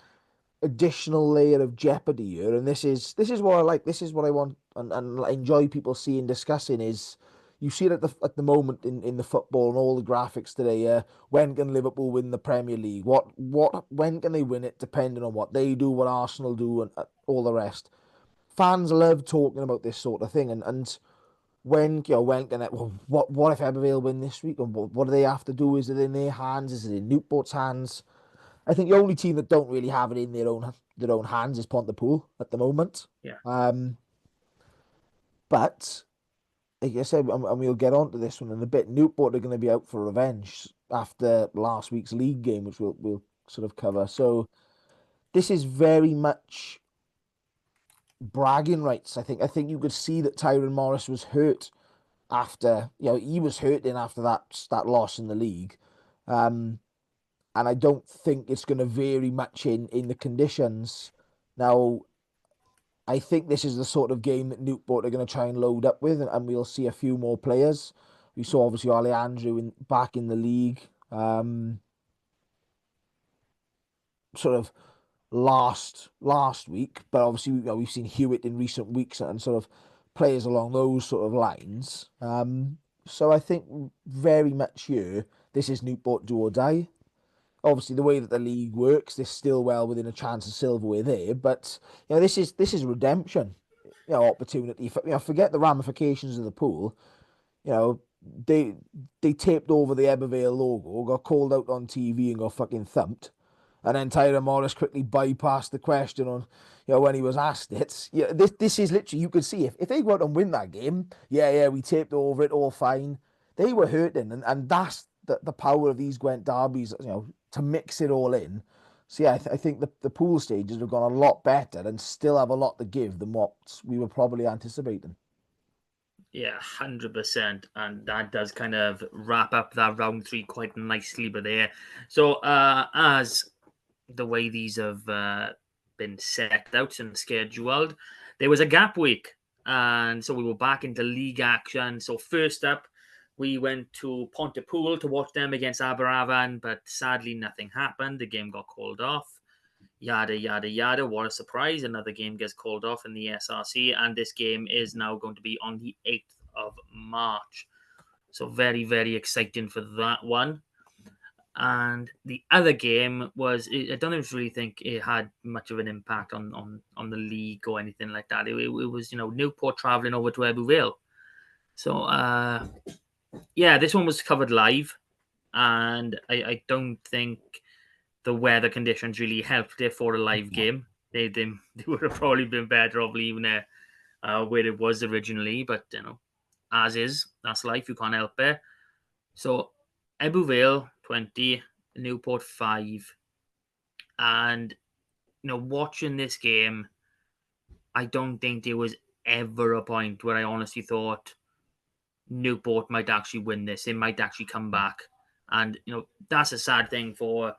additional layer of jeopardy here. And this is what I like. This is what I want and enjoy people seeing, discussing is you see it at the moment in the football and all the graphics today. When can Liverpool win the Premier League? When can they win it? Depending on what they do, what Arsenal do, and all the rest. Fans love talking about this sort of thing, and when can it? Well, what if Ebbw win this week? And what do they have to do? Is it in their hands? Is it in Newport's hands? I think the only team that don't really have it in their own hands is Pontypool at the moment. Yeah. But like I said, and we'll get on to this one in a bit. Newport are going to be out for revenge after last week's league game, which we'll sort of cover. So this is very much bragging rights. I think you could see that Tyrone Morris was hurt after he was hurting after that loss in the league. And I don't think it's going to vary much in the conditions. Now, I think this is the sort of game that Newport are going to try and load up with, and we'll see a few more players. We saw obviously Alejandro back in the league, sort of last week, but obviously we've seen Hewitt in recent weeks and sort of players along those sort of lines. So I think very much here this is Newport do or die. Obviously, the way that the league works, they're still well within a chance of silverware there. But this is redemption, opportunity. Forget the ramifications of the pool. You know, they they taped over the Ebbw logo, got called out on TV, and got fucking thumped. And then Tyrone Morris quickly bypassed the question on, when he was asked it. Yeah, this is literally, you could see if they go out and win that game, yeah, we taped over it, all fine. They were hurting, and that's the power of these Gwent derbies, to mix it all in. So yeah, I think the pool stages have gone a lot better and still have a lot to give than what we were probably anticipating. Yeah, 100%. And that does kind of wrap up that round three quite nicely. But there, so as the way these have been set out and scheduled, there was a gap week, and so we were back into league action. So first up, we went to Pontypool to watch them against Aberavan, but sadly nothing happened. The game got called off. Yada yada yada. What a surprise! Another game gets called off in the SRC, and this game is now going to be on the 8th of March. So very very exciting for that one. And the other game was, I don't even really think it had much of an impact on the league or anything like that. It was, Newport traveling over to Ebbw. So, yeah, this one was covered live. And I don't think the weather conditions really helped it for a live game. They would have probably been better off leaving it where it was originally. But, as is, that's life. You can't help it. So, Ebbw 20, Newport 5. And watching this game, I don't think there was ever a point where I honestly thought Newport might actually win this. They might actually come back. And, that's a sad thing for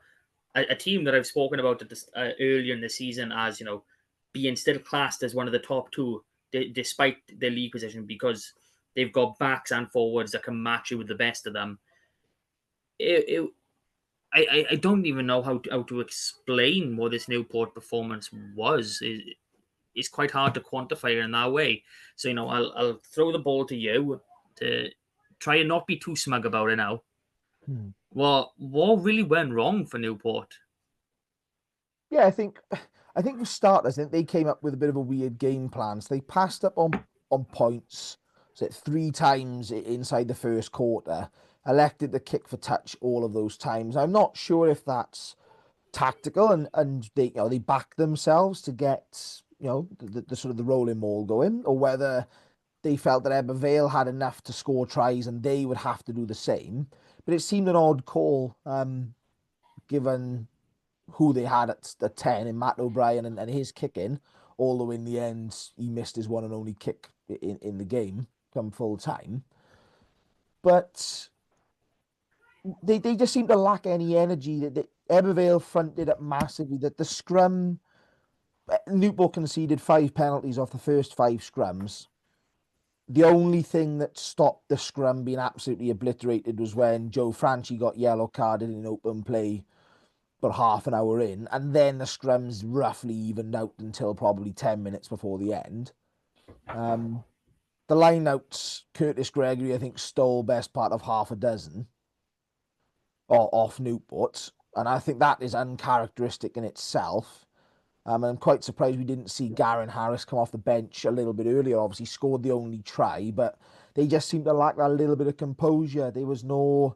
a team that I've spoken about at this, earlier in the season as, being still classed as one of the top two, despite their league position, because they've got backs and forwards that can match you with the best of them. I don't even know how to explain what this Newport performance was. It's quite hard to quantify it in that way. So, I'll throw the ball to you to try and not be too smug about it now. Hmm. What really went wrong for Newport? Yeah, I think for starters, I think they came up with a bit of a weird game plan. So they passed up on points, so 3 times inside the first quarter, elected to kick for touch all of those times. I'm not sure if that's tactical and they back themselves to get the sort of the rolling maul going, or whether they felt that Ebervale had enough to score tries and they would have to do the same. But it seemed an odd call, given who they had at 10 in Matt O'Brien and his kicking, although in the end he missed his one and only kick in the game come full time. But they just seem to lack any energy. That Ebervale fronted up massively. That the scrum, Newport conceded 5 penalties off the first 5 scrums. The only thing that stopped the scrum being absolutely obliterated was when Joe Franchi got yellow carded in open play for half an hour in, and then the scrums roughly evened out until probably 10 minutes before the end. The lineouts, Curtis Gregory, I think, stole best part of half a dozen off Newport, and I think that is uncharacteristic in itself. I'm quite surprised we didn't see Garen Harris come off the bench a little bit earlier. Obviously, scored the only try, but they just seemed to lack that little bit of composure. There was no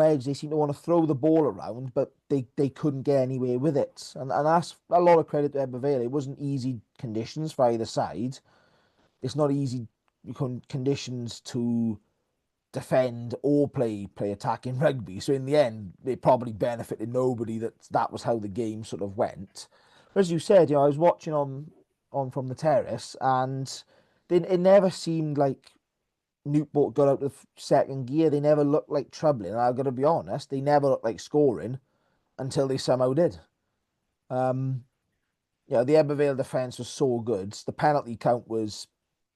edge. They seemed to want to throw the ball around, but they couldn't get anywhere with it. And that's a lot of credit to Ebervale. It wasn't easy conditions for either side. It's not easy conditions to defend or play attacking rugby. So in the end, it probably benefited nobody that was how the game sort of went. But as you said, I was watching on from the terrace, and it never seemed like Newport got out of second gear. They never looked like troubling. And I've got to be honest, they never looked like scoring until they somehow did. Um, the Ebervale defence was so good. The penalty count was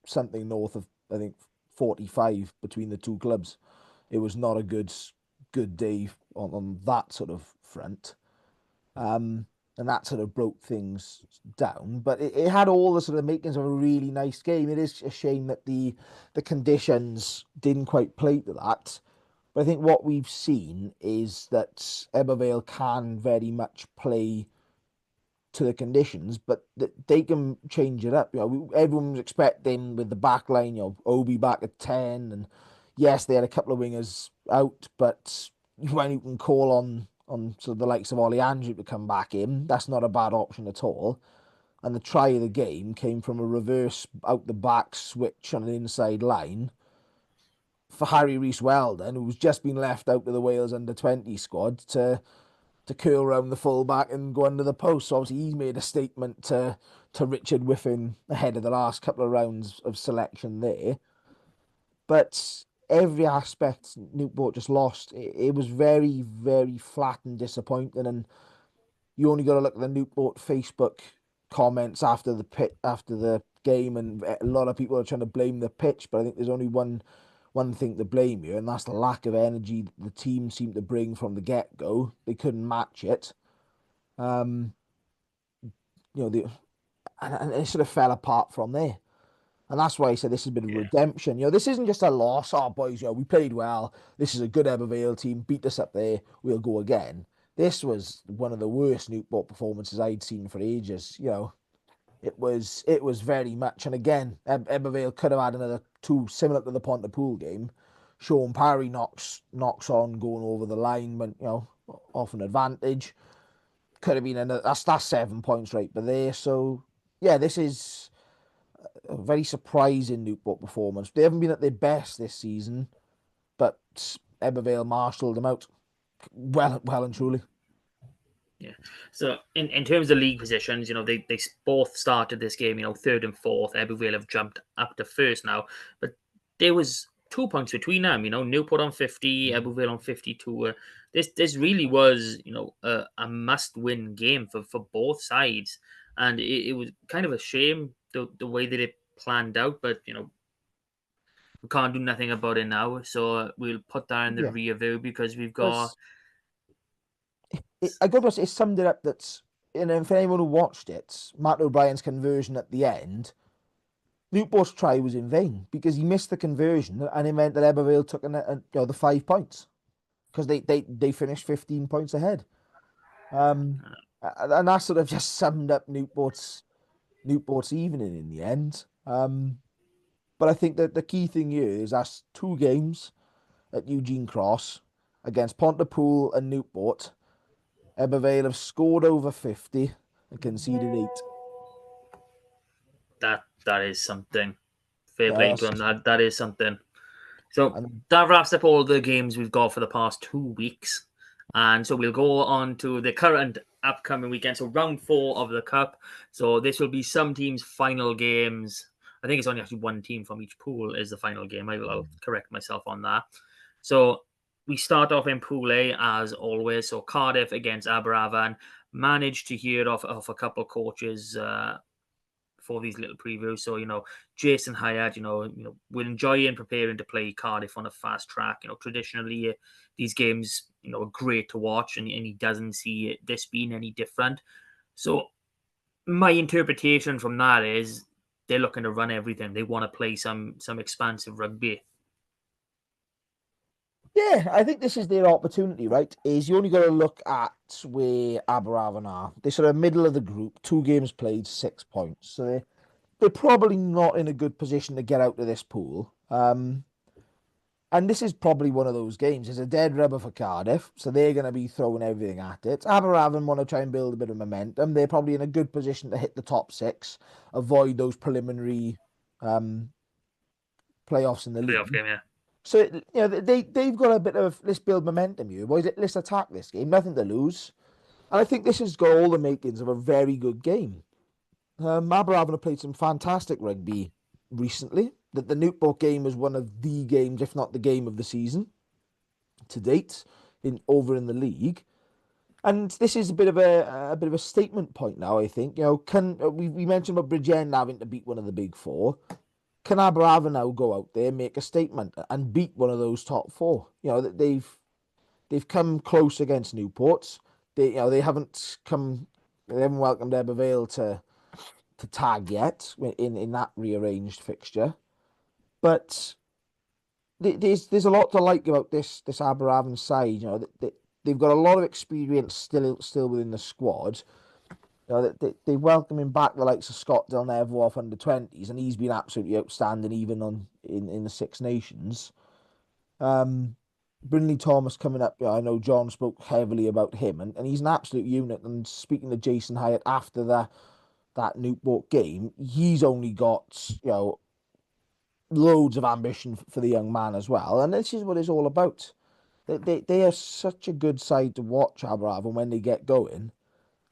something north of, I think, 45 between the two clubs. It was not a good day on that sort of front. And that sort of broke things down. But it had all the sort of makings of a really nice game. It is a shame that the conditions didn't quite play to that. But I think what we've seen is that Ebervale can very much play to the conditions, but they can change it up. Everyone was expecting with the back line, Obi back at 10, and yes, they had a couple of wingers out, but when you can call on sort of the likes of Ollie Andrew to come back in, that's not a bad option at all. And the try of the game came from a reverse out the back switch on an inside line for Harry Rees-Weldon, who's just been left out of the Wales under-20 squad to curl around the fullback and go under the post. So obviously he made a statement to Richard Whiffen ahead of the last couple of rounds of selection there. But every aspect Newport just lost. It was very, very flat and disappointing. And you only got to look at the Newport Facebook comments after the game, and a lot of people are trying to blame the pitch. But I think there's only one thing to blame here, and that's the lack of energy the team seemed to bring from the get go. They couldn't match it. Um, you know, the and it sort of fell apart from there. And that's why I said this is a bit of Yeah, redemption. This isn't just a loss. Oh, boys, we played well. This is a good Ebervale team. Beat us up there. We'll go again. This was one of the worst Newport performances I'd seen for ages. It was very much. And again, Ebervale could have had another two similar to the Pontypool game. Sean Parry knocks on going over the line, but off an advantage. Could have been another. That's 7 points right there. So yeah, this is a very surprising Newport performance. They haven't been at their best this season, but Ebervale marshalled them out well and truly. Yeah. So in terms of league positions, they both started this game, third and fourth. Ebervale have jumped up to first now, but there was 2 points between them. Newport on 50, Ebervale on 52. This really was, a must-win game for both sides, and it was kind of a shame the way that it planned out. But we can't do nothing about it now, so we'll put that in the Yeah, rear view because we've got. because I got to it summed it up. That's and for anyone who watched it, Matt O'Brien's conversion at the end, Newport's try was in vain because he missed the conversion, and it meant that Ebervale took the 5 points because they finished 15 points ahead. And that sort of just summed up Newport's evening in the end. But I think that the key thing here is that's 2 games at Eugene Cross against Pontypool and Newport. Ebervale have scored over 50 and conceded 8. That is something. Fair Yeah, play to that's him. just, That is something. So and that wraps up all the games we've got for the past 2 weeks. And so we'll go on to the current upcoming weekend. So round 4 of the cup. So this will be some teams' final games. I think it's only actually one team from each pool is the final game. I'll correct myself on that. So we start off in Pool A as always. So Cardiff against Aberafan. Managed to hear off a couple of coaches for these little previews. So, Jason Hyatt, we're enjoying preparing to play Cardiff on a fast track. Traditionally, these games, are great to watch, and he doesn't see this being any different. So, my interpretation from that is they're looking to run everything. They want to play some expansive rugby. yeah, I think this is their opportunity, right? Is you only got to look at where Aberafan are. They're sort of middle of the group, 2 games played, 6 points. So they're probably not in a good position to get out of this pool. And this is probably one of those games. It's a dead rubber for Cardiff, so they're going to be throwing everything at it. Aberafan want to try and build a bit of momentum. They're probably in a good position to hit the top 6, avoid those preliminary um, playoffs in the Playoff league. game, yeah. So they've got a bit of let's build momentum here, boys. Let's attack this game. Nothing to lose, and I think this has got all the makings of a very good game. Aberafan have played some fantastic rugby recently. That the Newport game was one of the games, if not the game of the season to date, in the league. And this is a bit of a statement point now. I think can we mentioned about Bridgend having to beat one of the big four. Can Aberafan now go out there, make a statement, and beat one of those top four? They've come close against Newports. They haven't welcomed Ebervale to tag yet in that rearranged fixture. But there's a lot to like about this Aberafan side. They've got a lot of experience still within the squad. They welcome him back the likes of Scott Del Nevo off under 20s, and he's been absolutely outstanding even in the Six Nations. Brindley Thomas coming up. I know John spoke heavily about him, and he's an absolute unit. And speaking to Jason Hyatt after that Newport game, he's only got loads of ambition for the young man as well. And this is what it's all about. They are such a good side to watch, Aberafan, when they get going.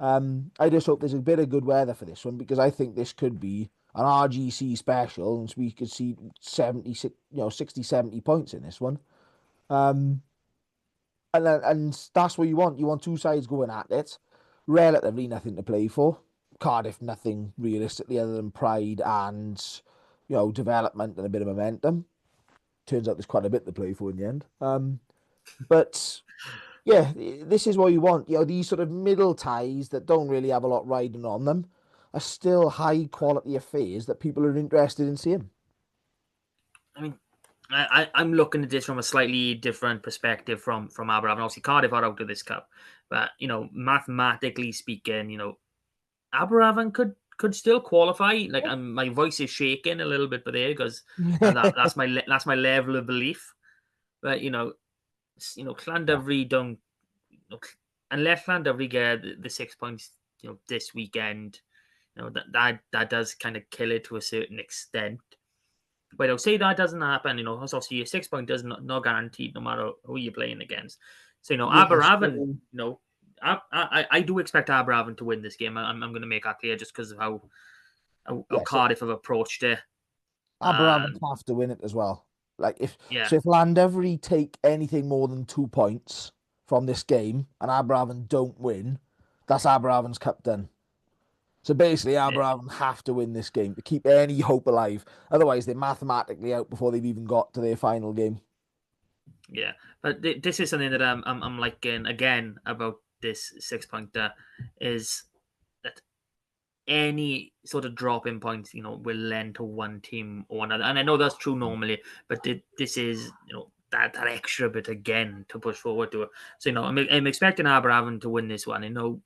I just hope there's a bit of good weather for this one because I think this could be an RGC special and we could see 70, 60, 70 points in this one. Um, and that's what you want. You want 2 sides going at it. Relatively nothing to play for. Cardiff, nothing realistically other than pride and, development and a bit of momentum. Turns out there's quite a bit to play for in the end. But yeah, this is what you want. These sort of middle ties that don't really have a lot riding on them are still high quality affairs that people are interested in seeing. I mean, I'm looking at this from a slightly different perspective from Aberafan. Obviously, Cardiff are out of this cup, but mathematically speaking, Aberafan could still qualify. Like, my voice is shaking a little bit, but there because that's my level of belief. But Llandovery don't, unless Llandovery get the 6 points, this weekend, that does kind of kill it to a certain extent. But I'll say that doesn't happen. Obviously a 6 point does not guaranteed no matter who you're playing against. So Yeah, Aberafan, I do expect Aberravon to win this game. I'm going to make that clear just because of how Yeah, so Cardiff have approached it. Aberravon have to win it as well. Like Yeah, if Llandovery take anything more than 2 points from this game and Aberravon don't win, that's Aberravon's cup done. So basically, yeah, Aberravon have to win this game to keep any hope alive. Otherwise, they're mathematically out before they've even got to their final game. yeah. But this is something that I'm liking again about this 6 pointer is that any sort of drop in points, will lend to one team or another. And I know that's true normally, but this is, that extra bit again to push forward to it. So, I'm expecting Aberravon to win this one, and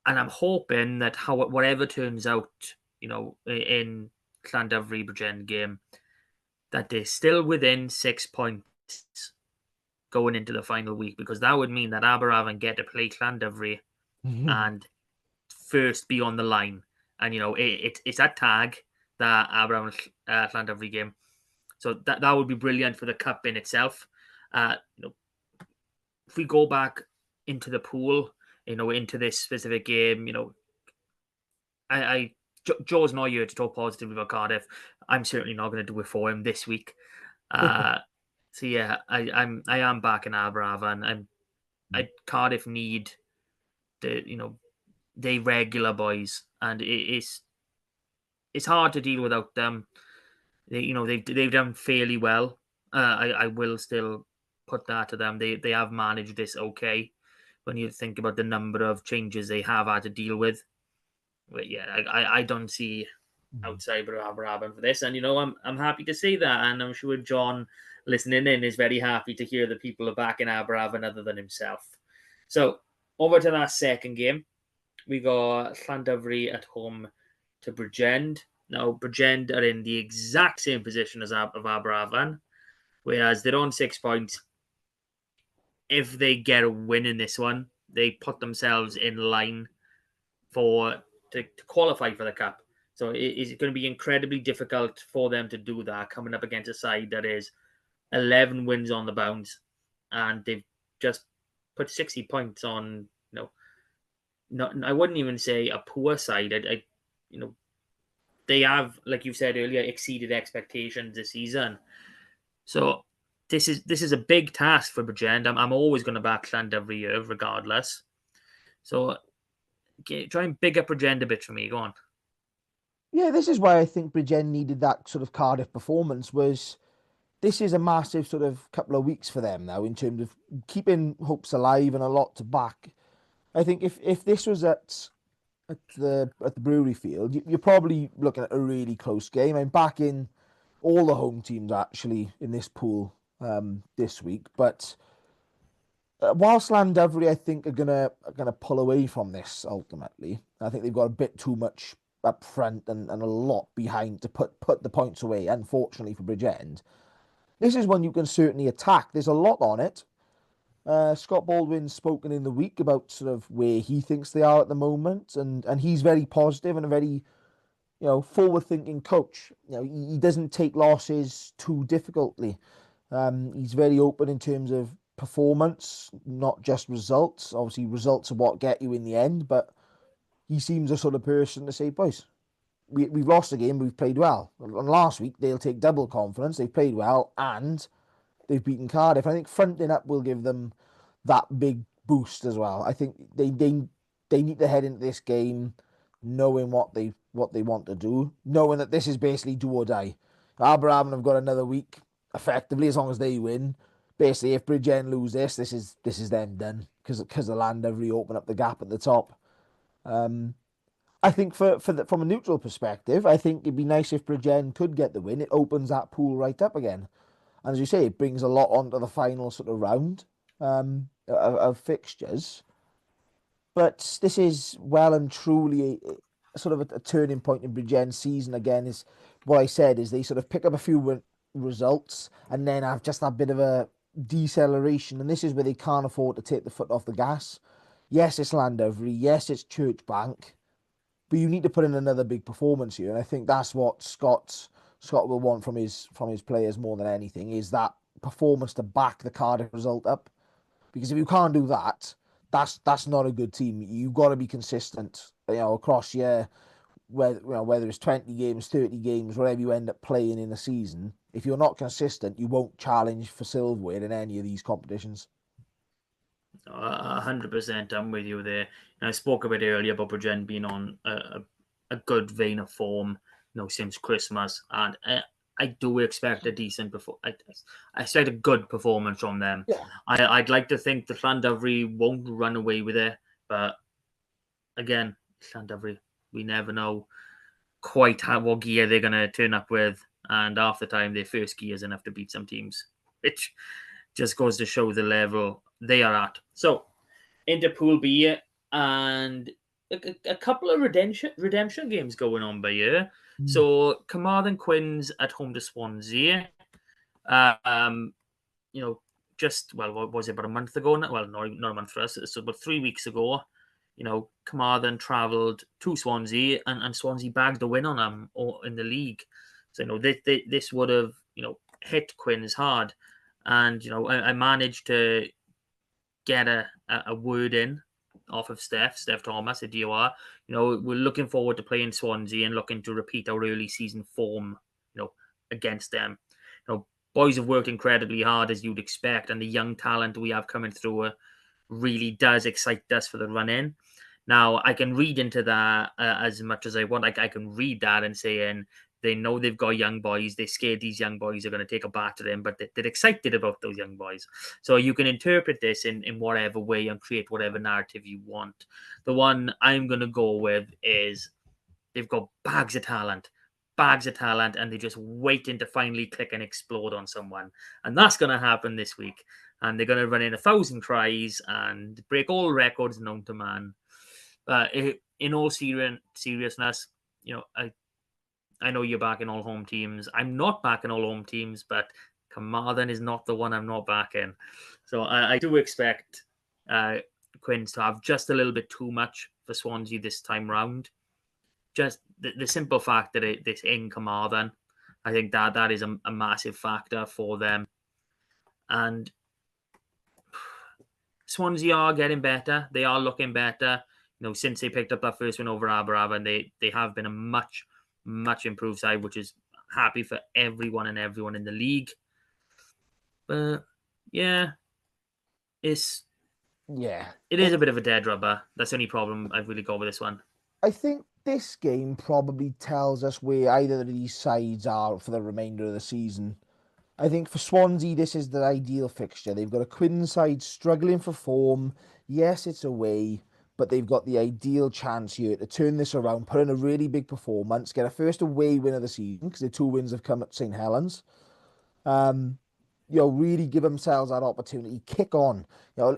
I'm hoping that whatever turns out, in Llandovery Bridgend game, that they're still within 6 points going into the final week, because that would mean that Aberravon get to play Llandovery and first be on the line. And, it's that tag, that Aberravon Llandovery game. So that would be brilliant for the cup in itself. If we go back into the pool, into this specific game, Joe's not here to talk positively about Cardiff. I'm certainly not going to do it for him this week. Uh, so yeah, I am back in Aberravon, and Cardiff need they regular boys, and it's hard to deal without them. They've done fairly well. I will still put that to them. They have managed this okay when you think about the number of changes they have had to deal with. But yeah, I don't see outside Aberravon for this, and I'm happy to see that, and I'm sure John listening in is very happy to hear that people are back in Aberravon other than himself. So over to that second game, we got Llandovery at home to Bridgend. Now Bridgend are in the exact same position as Aberravon, whereas they're on 6 points. If they get a win in this one, they put themselves in line to qualify for the cup. So it's going to be incredibly difficult for them to do that, coming up against a side that is 11 wins on the bounce, and they've just put 60 points on. Not, I wouldn't even say a poor side. They have, like you said earlier, exceeded expectations this season. So this is a big task for Bridgend. I'm always going to back Land every year, regardless. So try and big up Bridgend a bit for me. Go on. Yeah, this is why I think Bridgend needed that sort of Cardiff performance. Was this is a massive sort of couple of weeks for them now in terms of keeping hopes alive and a lot to back. I think if this was at the Brewery Field, you're probably looking at a really close game. I'm backing all the home teams actually in this pool this week, but whilst Llandovery, I think are gonna pull away from this ultimately. I think they've got a bit too much up front and a lot behind to put the points away. Unfortunately for Bridgend, this is one you can certainly attack. There's a lot on it. Scott Baldwin's spoken in the week about sort of where he thinks they are at the moment, and he's very positive and a very forward-thinking coach. He doesn't take losses too difficultly. He's very open in terms of performance, not just results. Obviously, results are what get you in the end, but he seems a sort of person to say, boys, we've lost a game, but we've played well. And last week, they'll take double confidence. They've played well, and they've beaten Cardiff. I think fronting up will give them that big boost as well. I think they need to head into this game knowing what they want to do, knowing that this is basically do or die. Aberravon have got another week effectively as long as they win. Basically, if Bridgend lose this is them done because the land have reopened up the gap at the top. I think from a neutral perspective, I think it'd be nice if Bridgend could get the win. It opens that pool right up again. And as you say, it brings a lot onto the final sort of round of fixtures. But this is well and truly a sort of a turning point in Bridgend's season again. Is what I said is they sort of pick up a few results and then have just that bit of a deceleration. And this is where they can't afford to take the foot off the gas. Yes, it's Llandovery. Yes, it's Church Bank. But you need to put in another big performance here. And I think that's what Scott will want from his players more than anything, is that performance to back the Cardiff result up. Because if you can't do that, that's not a good team. You've got to be consistent, across your whether it's 20 games, 30 games, whatever you end up playing in a season. If you're not consistent, you won't challenge for silverware in any of these competitions. 100%, I'm with you there. And I spoke a bit earlier about Bridgend being on a good vein of form, since Christmas, and I do expect a decent I expect a good performance from them. Yeah. I'd like to think the Llandovery won't run away with it, but again, Llandovery, we never know quite what gear they're going to turn up with, and half the time their first gear is enough to beat some teams, which just goes to show the level they are at. So into Pool B, and a couple of redemption games going on by here. So Carmarthen Quins at home to Swansea. Um, just what was it, about a month ago? Well, not a month for us. So about 3 weeks ago, Carmarthen travelled to Swansea, and Swansea bagged the win on them in the league. So this would have hit Quins hard, and I managed to get a word in off of Steph Thomas at DOR. We're looking forward to playing Swansea and looking to repeat our early season form, against them. Boys have worked incredibly hard, as you'd expect, and the young talent we have coming through really does excite us for the run in. Now, I can read into that as much as I want. I can read that and saying they know they've got young boys. They're scared these young boys are going to take a batter in, but they're excited about those young boys. So you can interpret this in whatever way and create whatever narrative you want. The one I'm going to go with is they've got bags of talent, and they're just waiting to finally click and explode on someone. And that's going to happen this week. And they're going to run in 1,000 tries and break all records known to man. In all seriousness, I know you're backing all home teams. I'm not backing all home teams, but Carmarthen is not the one I'm not backing. So I do expect Quins to have just a little bit too much for Swansea this time round. Just the simple fact that it's in Carmarthen, I think that is a massive factor for them. And Swansea are getting better. They are looking better. Since they picked up that first win over Aberafan, they have been a much, much improved side, which is happy for everyone in the league. But yeah, it is a bit of a dead rubber. That's the only problem I've really got with this one. I think this game probably tells us where either of these sides are for the remainder of the season. I think for Swansea, this is the ideal fixture. They've got a Quinn side struggling for form. Yes, it's away, but they've got the ideal chance here to turn this around, put in a really big performance, get a first away win of the season, because the 2 wins have come at St. Helens. Really give themselves that opportunity, kick on.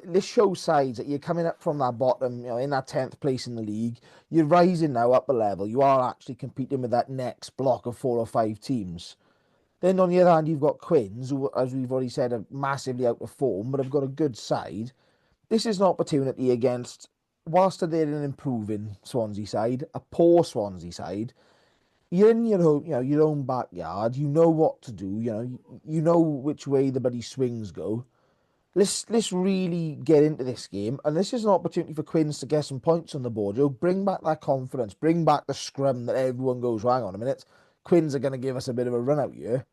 This shows sides that you're coming up from that bottom, in that 10th place in the league. You're rising now up a level. You are actually competing with that next block of 4 or 5 teams. Then on the other hand, you've got Quins, who, as we've already said, are massively out of form, but have got a good side. This is an opportunity against, whilst they're an improving Swansea side, a poor Swansea side. You're in your own backyard. You know what to do. You know which way the bloody swings go. Let's really get into this game, and this is an opportunity for Quins to get some points on the board. Bring back that confidence, bring back the scrum that everyone goes, well, hang on a minute, Quins are going to give us a bit of a run out here.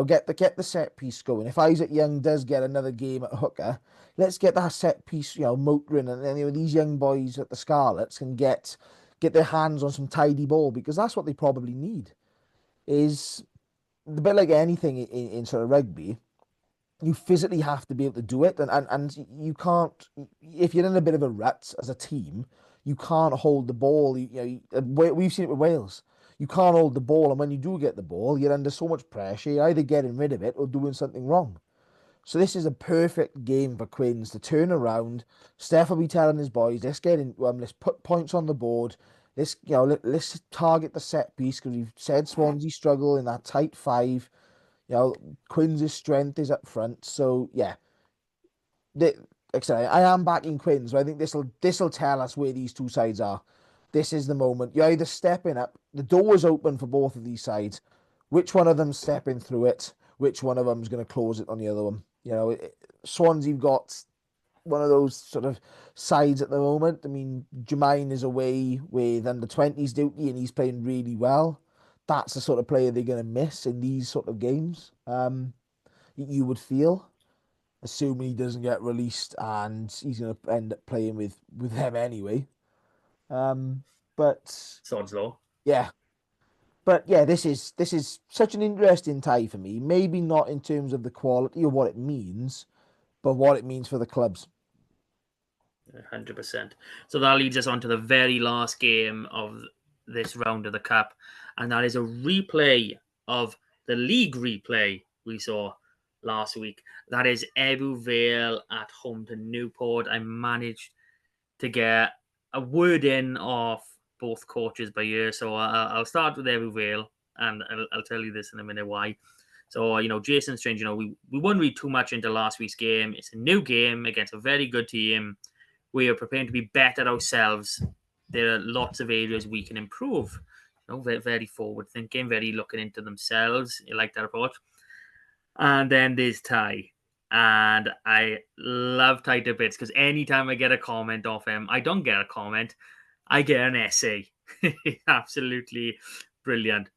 Get the set piece going. If Isaac Young does get another game at hooker, let's get that set piece, motoring, and these young boys at the Scarlets can get their hands on some tidy ball, because that's what they probably need. Is a bit like anything in sort of rugby. You physically have to be able to do it, and you can't, if you're in a bit of a rut as a team, you can't hold the ball. We've seen it with Wales. You can't hold the ball, and when you do get the ball, you're under so much pressure. You're either getting rid of it or doing something wrong. So this is a perfect game for Quins to turn around. Steph will be telling his boys, let's get into them. Let's put points on the board. Let's target the set piece, because we've said Swansea struggle in that tight 5. Quins' strength is up front. So yeah, like I said, I am backing Quins. So I think this'll tell us where these two sides are. This is the moment. You're either stepping up. The door is open for both of these sides. Which one of them's stepping through it? Which one of them's going to close it on the other one? Swansea got one of those sort of sides at the moment. I mean, Jermaine is away with under-20s duty and he's playing really well. That's the sort of player they're going to miss in these sort of games. You would feel, assuming he doesn't get released and he's going to end up playing with them anyway. But Sod's law. yeah, this is such an interesting tie for me. Maybe not in terms of the quality or what it means, but what it means for the clubs. 100%. So that leads us on to the very last game of this round of the Cup, and that is a replay of the league replay we saw last week. That is Ebbw Vale at home to Newport. I managed to get a word in off both coaches by ear, so I'll start with Ebbw Vale, and I'll tell you this in a minute why. So, Jason Strange, we wouldn't read too much into last week's game. It's a new game against a very good team. We are preparing to be better ourselves. There are lots of areas we can improve. Very, very forward thinking, very looking into themselves. You like that approach? And then there's Ty. And I love Ty to bits because anytime I get a comment off him, I don't get a comment, I get an essay. Absolutely brilliant.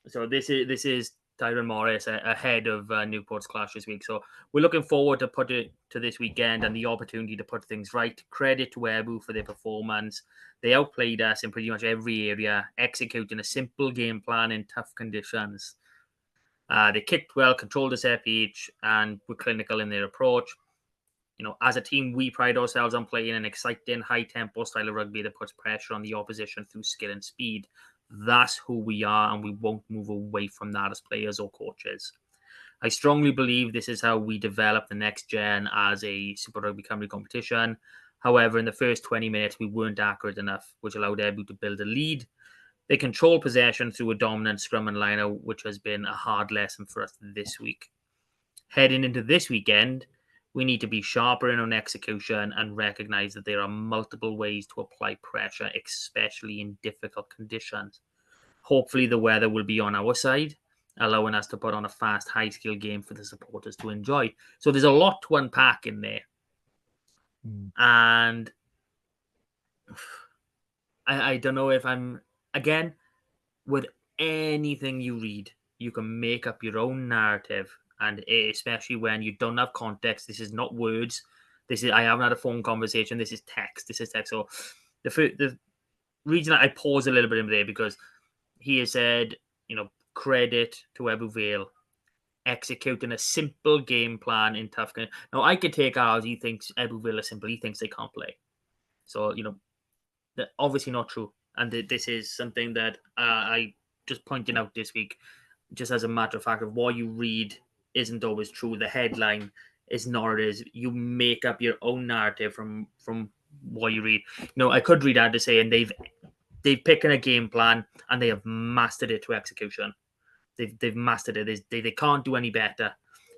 So this is Tyrone Morris ahead of Newport's clash this week. So we're looking forward to put it to this weekend and the opportunity to put things right. Credit to Ebbw for their performance. They outplayed us in pretty much every area, executing a simple game plan in tough conditions. They kicked well, controlled the set piece, and were clinical in their approach. As a team, we pride ourselves on playing an exciting, high-tempo style of rugby that puts pressure on the opposition through skill and speed. That's who we are, and we won't move away from that as players or coaches. I strongly believe this is how we develop the next gen as a Super Rugby Cymru competition. However, in the first 20 minutes, we weren't accurate enough, which allowed Ebbw to build a lead. They control possession through a dominant scrum and liner, which has been a hard lesson for us this week. Heading into this weekend, we need to be sharper in on execution and recognize that there are multiple ways to apply pressure, especially in difficult conditions. Hopefully, the weather will be on our side, allowing us to put on a fast, high-skill game for the supporters to enjoy. So there's a lot to unpack in there. And I don't know if I'm, again, with anything you read, you can make up your own narrative, and especially when you don't have context. This is not words. I haven't had a phone conversation. This is text. So the reason I pause a little bit in there because he has said, credit to Ebbw Vale executing a simple game plan in tough conditions. Now I could take ours. He thinks Ebbw Vale is simple. He thinks they can't play. So obviously not true. And this is something that I just pointing out this week, just as a matter of fact, of what you read isn't always true. The headline is not it is. You make up your own narrative from what you read. I could read out to say, and they've picked a game plan and they have mastered it to execution. They've mastered it. They can't do any better.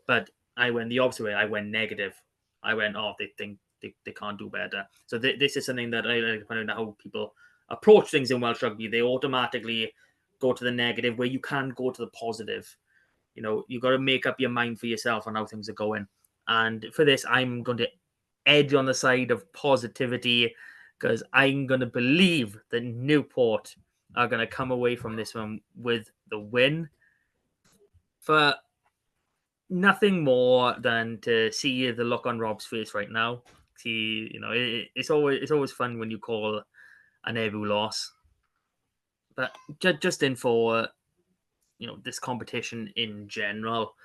But I went the opposite way. I went negative. I went, they think they can't do better. So this is something that I find out how people approach things in Welsh rugby. They automatically go to the negative where you can go to the positive. You got to make up your mind for yourself on how things are going. And for this, I'm going to edge on the side of positivity because I'm going to believe that Newport are going to come away from this one with the win. For nothing more than to see the look on Rob's face right now. See, it's always fun when you call an Ebbw loss, but just in for this competition in general,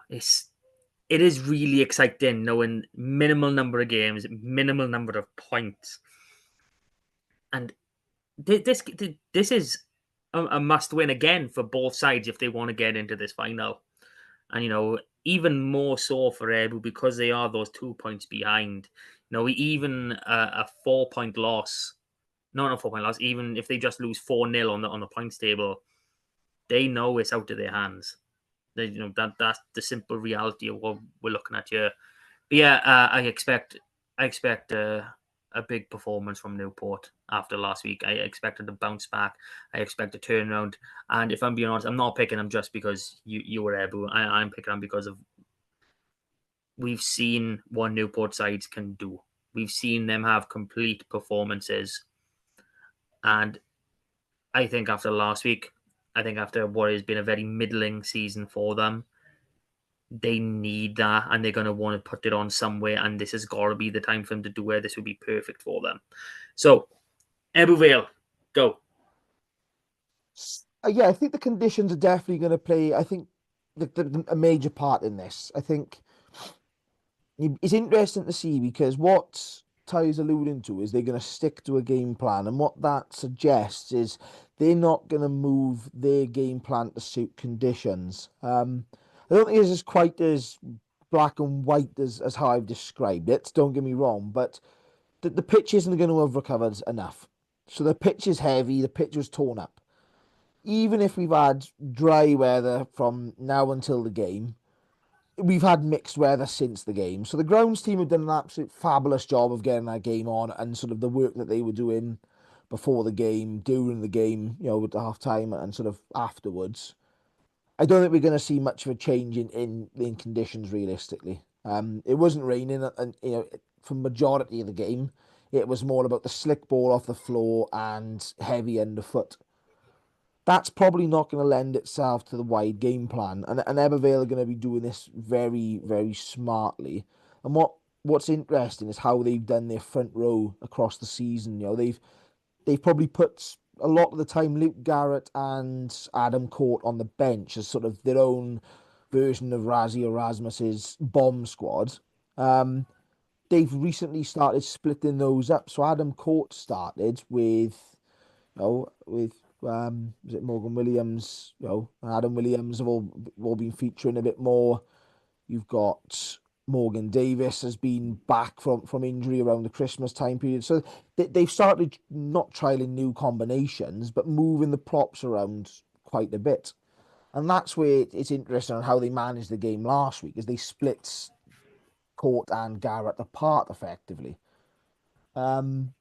it is really exciting knowing minimal number of games, minimal number of points, and this is a must win again for both sides if they want to get into this final. And, even more so for Ebbw because they are those 2 points behind. Even a 4-point loss, not a 4-point loss, even if they just lose 4-0 on the points table, they know it's out of their hands. That's the simple reality of what we're looking at here. But yeah, I expect a big performance from Newport after last week. I expected to bounce back. I expect a turnaround. And if I'm being honest, I'm not picking them just because you were Ebbw. I'm picking them because of we've seen what Newport sides can do. We've seen them have complete performances. And I think after last week, I think after what has been a very middling season for them, they need that and they're going to want to put it on somewhere. And this has got to be the time for them to do it. This would be perfect for them. So, Ebbw Vale, go. Yeah, I think the conditions are definitely going to play. I think a major part in this. I think it's interesting to see because what Ty's alluding to is they're going to stick to a game plan, and what that suggests is they're not going to move their game plan to suit conditions. I don't think it's as quite as black and white as how I've described it. Don't get me wrong, but the pitch isn't going to have recovered enough. So the pitch is heavy, the pitch was torn up. Even if we've had dry weather from now until the game, we've had mixed weather since the game. So the grounds team have done an absolute fabulous job of getting that game on and sort of the work that they were doing before the game, during the game, with the half time and sort of afterwards. I don't think we're going to see much of a change in conditions realistically. It wasn't raining, and for majority of the game, it was more about the slick ball off the floor and heavy underfoot. That's probably not going to lend itself to the wide game plan, and Ebervale are going to be doing this very, very smartly. And what's interesting is how they've done their front row across the season. They've probably put a lot of the time Luke Garrett and Adam Court on the bench as sort of their own version of Razzie Erasmus's bomb squad. Um, they've recently started splitting those up. So Adam Court started with, with was it Morgan Williams, and Adam Williams have all been featuring a bit more. You've got Morgan Davis has been back from injury around the Christmas time period. So they've started not trialing new combinations, but moving the props around quite a bit. And that's where it's interesting on how they managed the game last week, as they split Court and Garrett apart effectively. Um,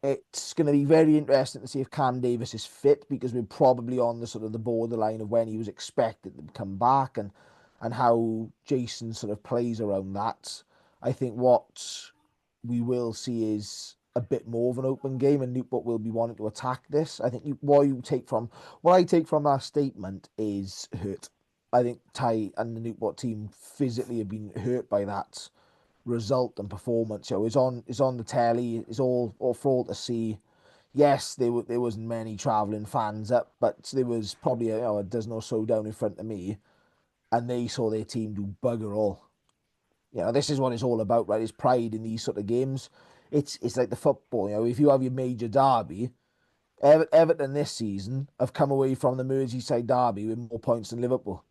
it's going to be very interesting to see if Cam Davis is fit because we're probably on the sort of the borderline of when he was expected to come back and how Jason sort of plays around that. I think what we will see is a bit more of an open game, and Newport will be wanting to attack this. I think what I take from that statement is hurt. I think Ty and the Newport team physically have been hurt by that result and performance. It's on the telly. It's all for all to see. Yes, there wasn't many travelling fans up, but there was probably a dozen or so down in front of me, and they saw their team do bugger all. This is what it's all about, right? It's pride in these sort of games. It's like the football. If you have your major derby, Everton this season have come away from the Merseyside derby with more points than Liverpool,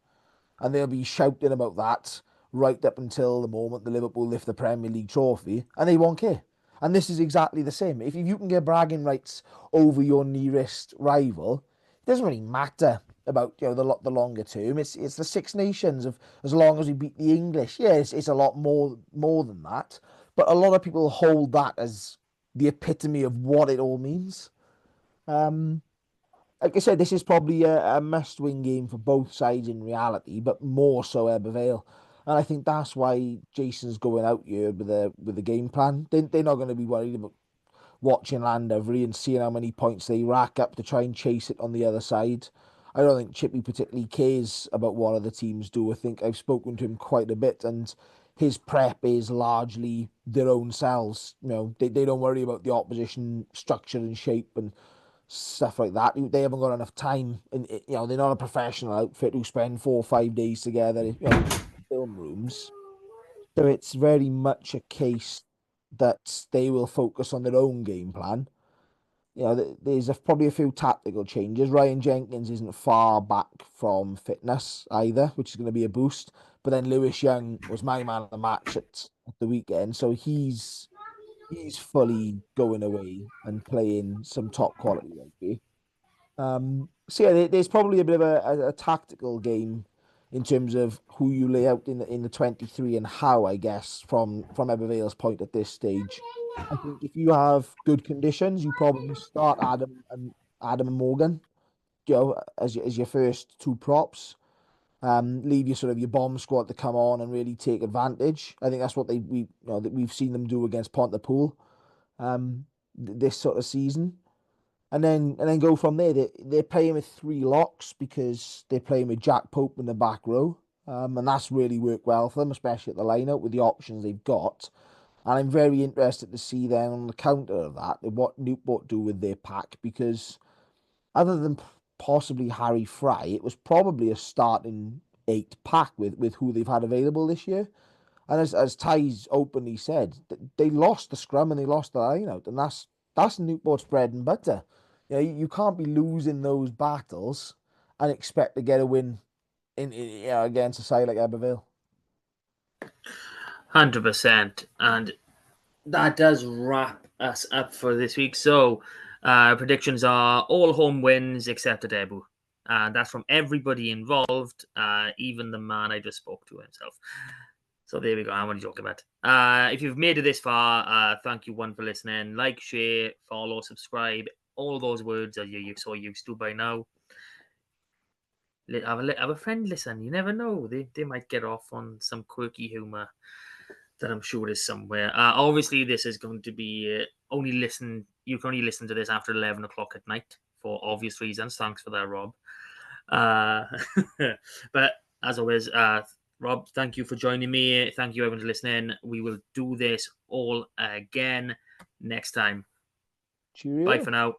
and they'll be shouting about that right up until the moment the Liverpool lift the Premier League trophy, and they won't care. And this is exactly the same. If you can get bragging rights over your nearest rival, it doesn't really matter about the longer term. It's the Six Nations of as long as we beat the English. Yeah, it's a lot more than that. But a lot of people hold that as the epitome of what it all means. Um, like I said, this is probably a must-win game for both sides in reality, but more so Ebervale. And I think that's why Jason's going out here with a game plan. They're not going to be worried about watching Landovery and seeing how many points they rack up to try and chase it on the other side. I don't think Chippy particularly cares about what other teams do. I think I've spoken to him quite a bit, and his prep is largely their own selves. They don't worry about the opposition structure and shape and stuff like that. They haven't got enough time, and they're not a professional outfit who spend 4 or 5 days together, film rooms. So it's very much a case that they will focus on their own game plan. There's probably a few tactical changes. Ryan Jenkins isn't far back from fitness either, which is going to be a boost. But then Lewis Young was my man of the match at the weekend, so he's fully going away and playing some top quality rugby. So yeah, there's probably a bit of a tactical game in terms of who you lay out in the 23 and how, I guess, from Ebervale's point at this stage. I think if you have good conditions, you probably start Adam and Morgan, as your first two props. Leave your sort of your bomb squad to come on and really take advantage. I think that's what that we've seen them do against Pontypool this sort of season. And then go from there. They're playing with three locks because they're playing with Jack Pope in the back row. And that's really worked well for them, especially at the line-out with the options they've got. And I'm very interested to see then on the counter of that, what Newport do with their pack, because other than possibly Harry Fry, it was probably a starting eight pack with who they've had available this year. And as Ty's openly said, they lost the scrum and they lost the line out, and that's Newport's bread and butter. You can't be losing those battles and expect to get a win against a side like Aberville. 100%. And that does wrap us up for this week. So predictions are all home wins except a debut. And that's from everybody involved, even the man I just spoke to himself. So there we go. I'm only joking about. If you've made it this far, thank you one for listening. Like, share, follow, subscribe. All those words are you're so used to by now. Have a friend listen. You never know. They might get off on some quirky humor that I'm sure is somewhere. Obviously, this is going to be only listen. You can only listen to this after 11 o'clock at night for obvious reasons. Thanks for that, Rob. But as always, Rob, thank you for joining me. Thank you, everyone, for listening. We will do this all again next time. Cheerio. Bye for now.